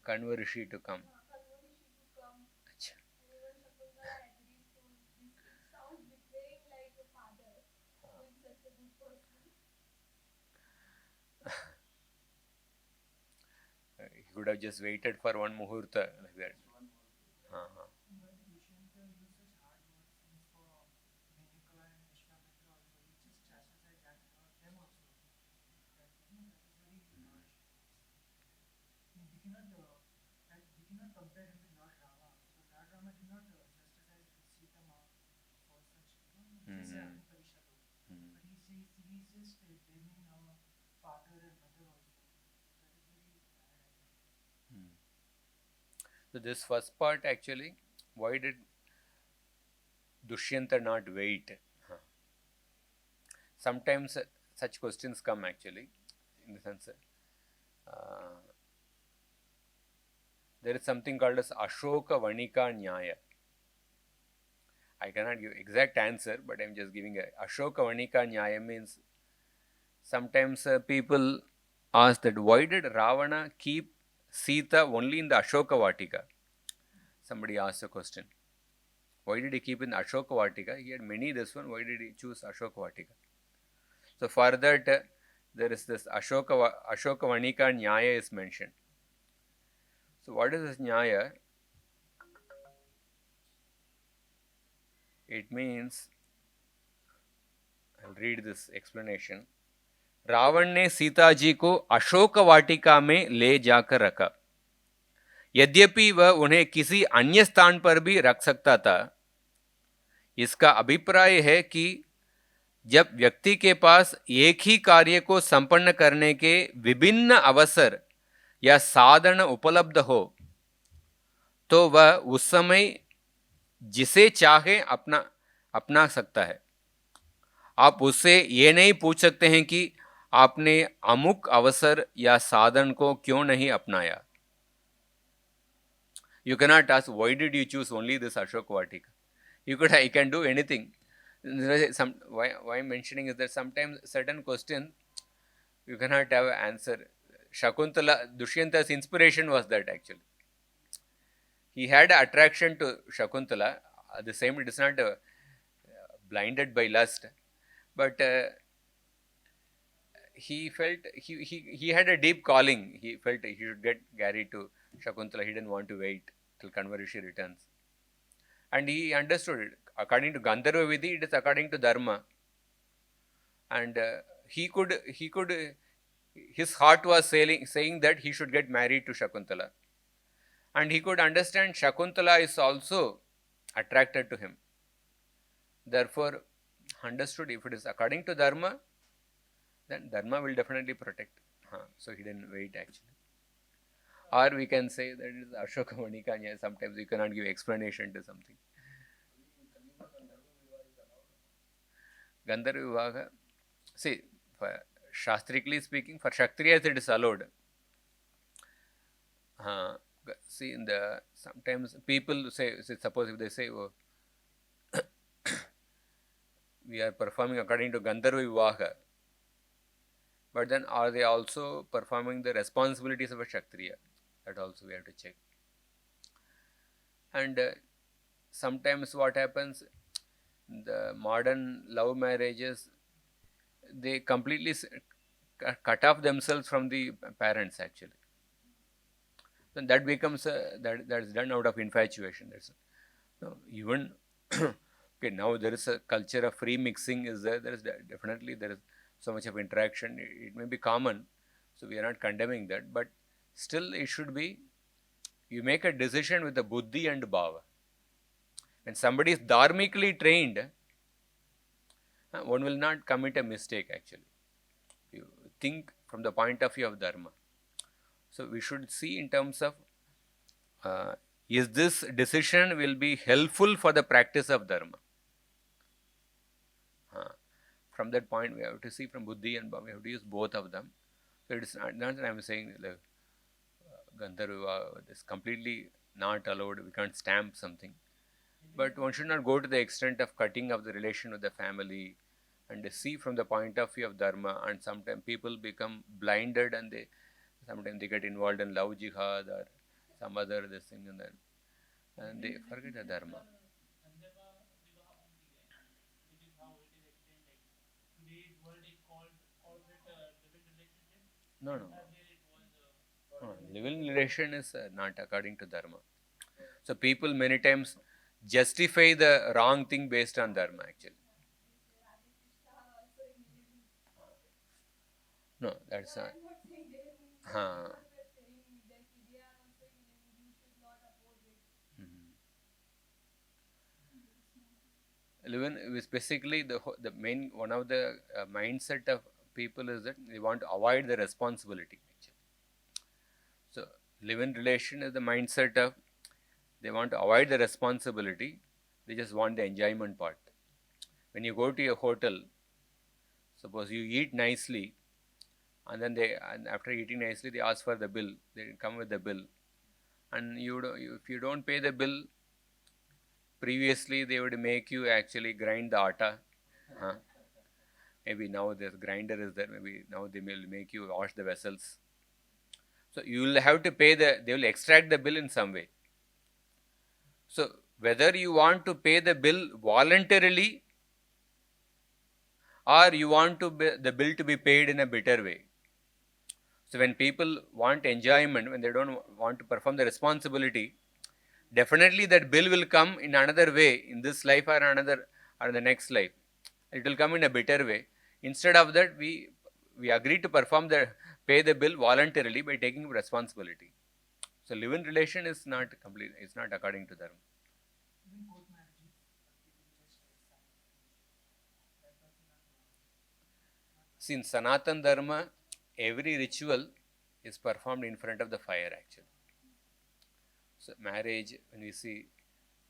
Kanva Rishi to come. Achha. He could have just waited for one muhurta like that. Uh-huh. Mhm. Mhm. Mhm. So this first part actually, why did Dushyanta not wait? Huh. Sometimes such questions come actually, in the sense uh, there is something called as Ashoka Vanika Nyaya. I cannot give exact answer, but I'm just giving a Ashoka Vanika Nyaya means sometimes people ask that why did Ravana keep Sita only in the Ashoka Vatika? Somebody asked a question. Why did he keep in Ashoka Vatika? He had many this one. Why did he choose Ashoka Vatika? So for that, there is this Ashoka Vanika Nyaya is mentioned. So what is this Nyaya? It means, I'll read this explanation. Ravan ने सीता जी को अशोक वाटिका में ले जाकर रखा. यद्यपि वह उन्हें किसी अन्य स्थान पर भी रख सकता था. इसका अभिप्राय है कि जब व्यक्ति के पास एक ही कार्य को संपन्न करने के विभिन्न अवसर या साधन उपलब्ध हो तो वह उस समय जिसे चाहे अपना सकता है. आप उससे ये नहीं पूछ सकते हैं कि आपने अमुक अवसर या साधन को क्यों नहीं अपनाया. You cannot ask why did you choose only this Ashok Vatika. You can do anything. Why I'm mentioning is that sometimes certain questions you cannot have an answer. Shakuntala, Dushyanta's inspiration was that actually. He had an attraction to Shakuntala. At the same, it is not blinded by lust, but he felt he had a deep calling. He felt he should get married to Shakuntala. He didn't want to wait till Kanva returns. And he understood it. According to Gandharva Vidhi, it is according to Dharma. And his heart was saying that he should get married to Shakuntala. And he could understand Shakuntala is also attracted to him. Therefore, understood. If it is according to Dharma, then Dharma will definitely protect. So he didn't wait actually. Or we can say that it is Ashoka Manikanya. Sometimes you cannot give explanation to something. Gandharva Vivaha. See, Shastrically speaking, for Kshatriyas it is allowed. See, in the sometimes people say suppose if they say, oh, we are performing according to Gandharva Vivaha, but then are they also performing the responsibilities of a Kshatriya? That also we have to check. And sometimes what happens, the modern love marriages, they completely cut off themselves from the parents actually. Then that becomes that's done out of infatuation. That's no, even okay. Now there is a culture of free mixing. Is there? There is definitely there is so much of interaction. It may be common, so we are not condemning that. But still, it should be. You make a decision with the buddhi and bhava. When somebody is dharmically trained, one will not commit a mistake actually. You think from the point of view of dharma. So we should see in terms of is this decision will be helpful for the practice of dharma. From that point we have to see from buddhi and bhava, we have to use both of them. So it is not that I am saying like Gandharva is completely not allowed, we can't stamp something. But one should not go to the extent of cutting of the relation with the family and see from the point of view of dharma. And sometimes people become blinded and sometimes they get involved in love jihad or some other this thing and they forget the dharma. No. Living relation is not according to dharma. So people many times justify the wrong thing based on dharma actually. No, that's not. Even basically the main one of the mindset of people is that they want to avoid the responsibility actually. So live-in relation is the mindset of they want to avoid the responsibility, they just want the enjoyment part. When you go to a hotel, suppose you eat nicely and then and after eating nicely they ask for the bill, they come with the bill, and if you don't pay the bill, previously they would make you actually grind the atta. Maybe now the grinder is there, maybe now they will make you wash the vessels. So you will have to pay they will extract the bill in some way. So whether you want to pay the bill voluntarily or you want the bill to be paid in a better way. So when people want enjoyment, when they don't want to perform the responsibility, definitely that bill will come in another way, in this life or another or the next life. It will come in a better way. Instead of that, we agree to pay the bill voluntarily by taking responsibility. So live-in relation is not complete. It's not according to dharma. See, in Sanatan Dharma, every ritual is performed in front of the fire actually. So marriage, when we see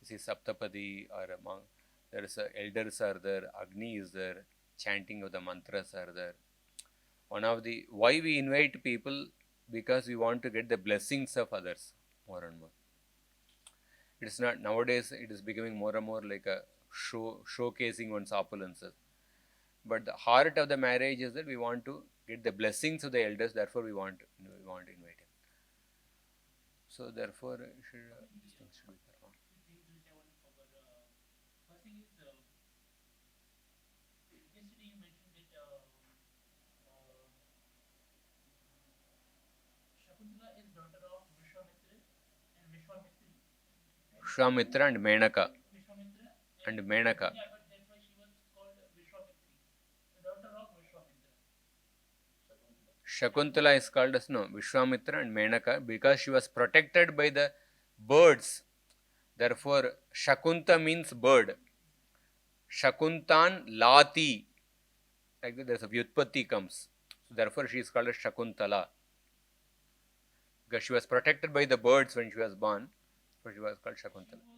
Saptapadi or there is elders are there, Agni is there, chanting of the mantras are there. Why we invite people? Because we want to get the blessings of others more and more. It is not nowadays. It is becoming more and more like a showcasing one's opulences. But the heart of the marriage is that we want to get the blessings of the elders. Therefore, we want to invite him. So therefore, these things should be performed. Yesterday you mentioned that Shakuntala is daughter of Vishwamitra and Vishwamitri. Vishwamitra and Menaka. Vishwamitra and Menaka. Yeah, but that's why she was called Vishwamitri, the daughter of Vishwamitra. Shakuntala is called as Vishwamitra and Menaka because she was protected by the birds. Therefore, Shakunta means bird. Shakuntan Lati. Like that, there's a Vyutpatti comes. So therefore, she is called as Shakuntala. Because she was protected by the birds when she was born, so she was called Shakuntala.